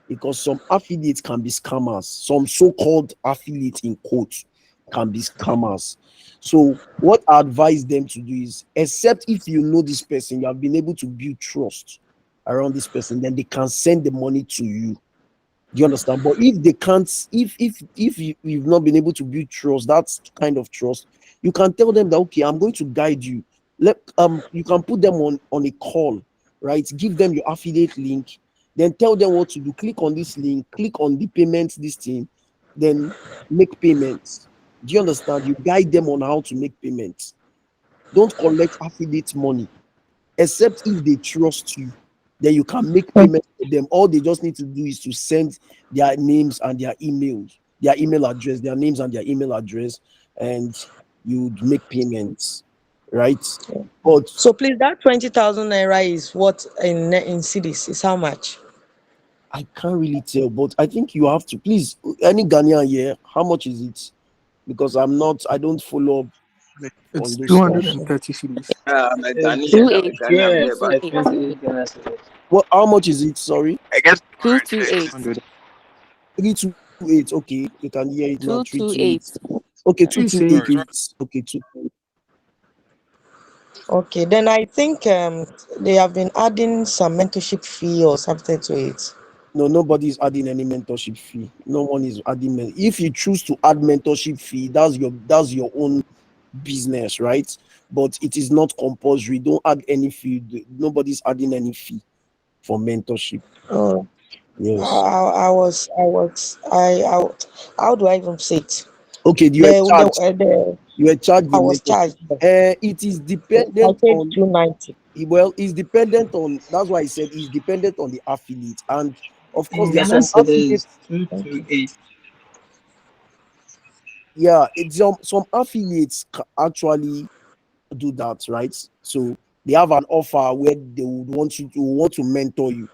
because some affiliates can be scammers. Some so-called affiliates in quotes can be scammers. So what I advise them to do is, except if you know this person, you have been able to build trust around this person, then they can send the money to you. Do you understand? But if they can't, if you've not been able to build trust, that's kind of trust, you can tell them that okay, I'm going to guide you. You can put them on a call, right? Give them your affiliate link, then tell them what to do. Click on this link, click on the payment, this thing, then make payments. Do you understand? You guide them on how to make payments. Don't collect affiliate money except if they trust you, then you can make payment for them. All they just need to do is to send their names and their emails, their email address, their names and their email address, and you'd make payments, right? But So please, that 20,000 naira is what in cities is how much? I can't really tell. But I think you have to please, any Ghanaian here, how much is it? Because I don't follow up on It's those stuff. Okay. 230 cities. I'm a It's Ghanaian. I'm a Ghanaian. I'm here back. 28 Ghana cedis. What how much is it? Sorry. I guess 228. 100. 328. Okay, you can hear it now. 328. 228. Okay, She say 228. Okay, two. Okay, then I think they have been adding some mentorship fee or something to it. No, nobody is adding any mentorship fee. No one is adding. If you choose to add mentorship fee, that's your own business, right? But it is not compulsory. Don't add any fee. Nobody's adding any fee for mentorship. Oh, Yes. I how do I even say it? Okay. You were The charged. the You were charged I the was mentorship. charged. Yes. It is I dependent paid on. 290. Well, it's dependent on. That's why I said it's dependent on the affiliate, and of course In there are Ghana some cedis, affiliates. Thank you. 228. Yeah, it's some affiliates actually do that, right? So they have an offer where they would want to mentor you.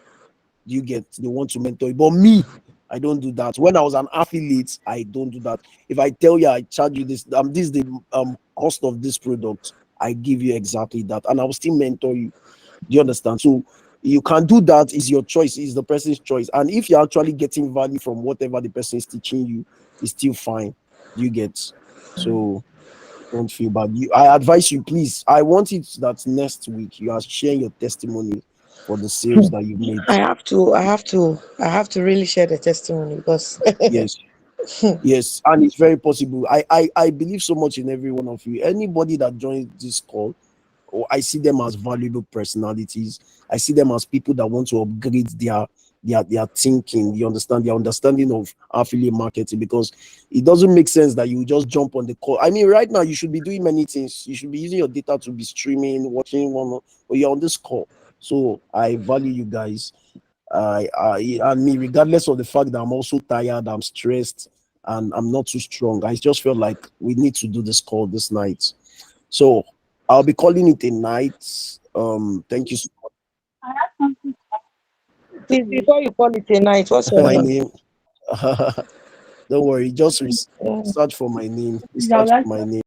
Do you get? They want to mentor you, but me, I don't do that. When I was an affiliate, I don't do that. If I tell you I charge you this is the cost of this product, I give you exactly that, and I will still mentor you. Do you understand? So you can do that. Is your choice. Is the person's choice. And if you're actually getting value from whatever the person is teaching you, it's still fine. Do you get? So don't feel bad. I advise you, please. I want it that next week you are sharing your testimony for the sales that you made. I have to really share the testimony because Yes, yes, and it's very possible. I believe so much in every one of you. Anybody that joins this call, or I see them as valuable personalities. I see them as people that want to upgrade their thinking. You understand their understanding of affiliate marketing, because it doesn't make sense that you just jump on the call. I mean, right now you should be doing many things. You should be using your data to be streaming, watching one, but you're on this call. So I value you guys. And me, regardless of the fact that I'm also tired, I'm stressed, and I'm not too strong. I just felt like we need to do this call this night. So I'll be calling it a night. Thank you so please before you call it a night, what's much. your My name? name. Don't worry, just Yeah. search for my name. Search for my name.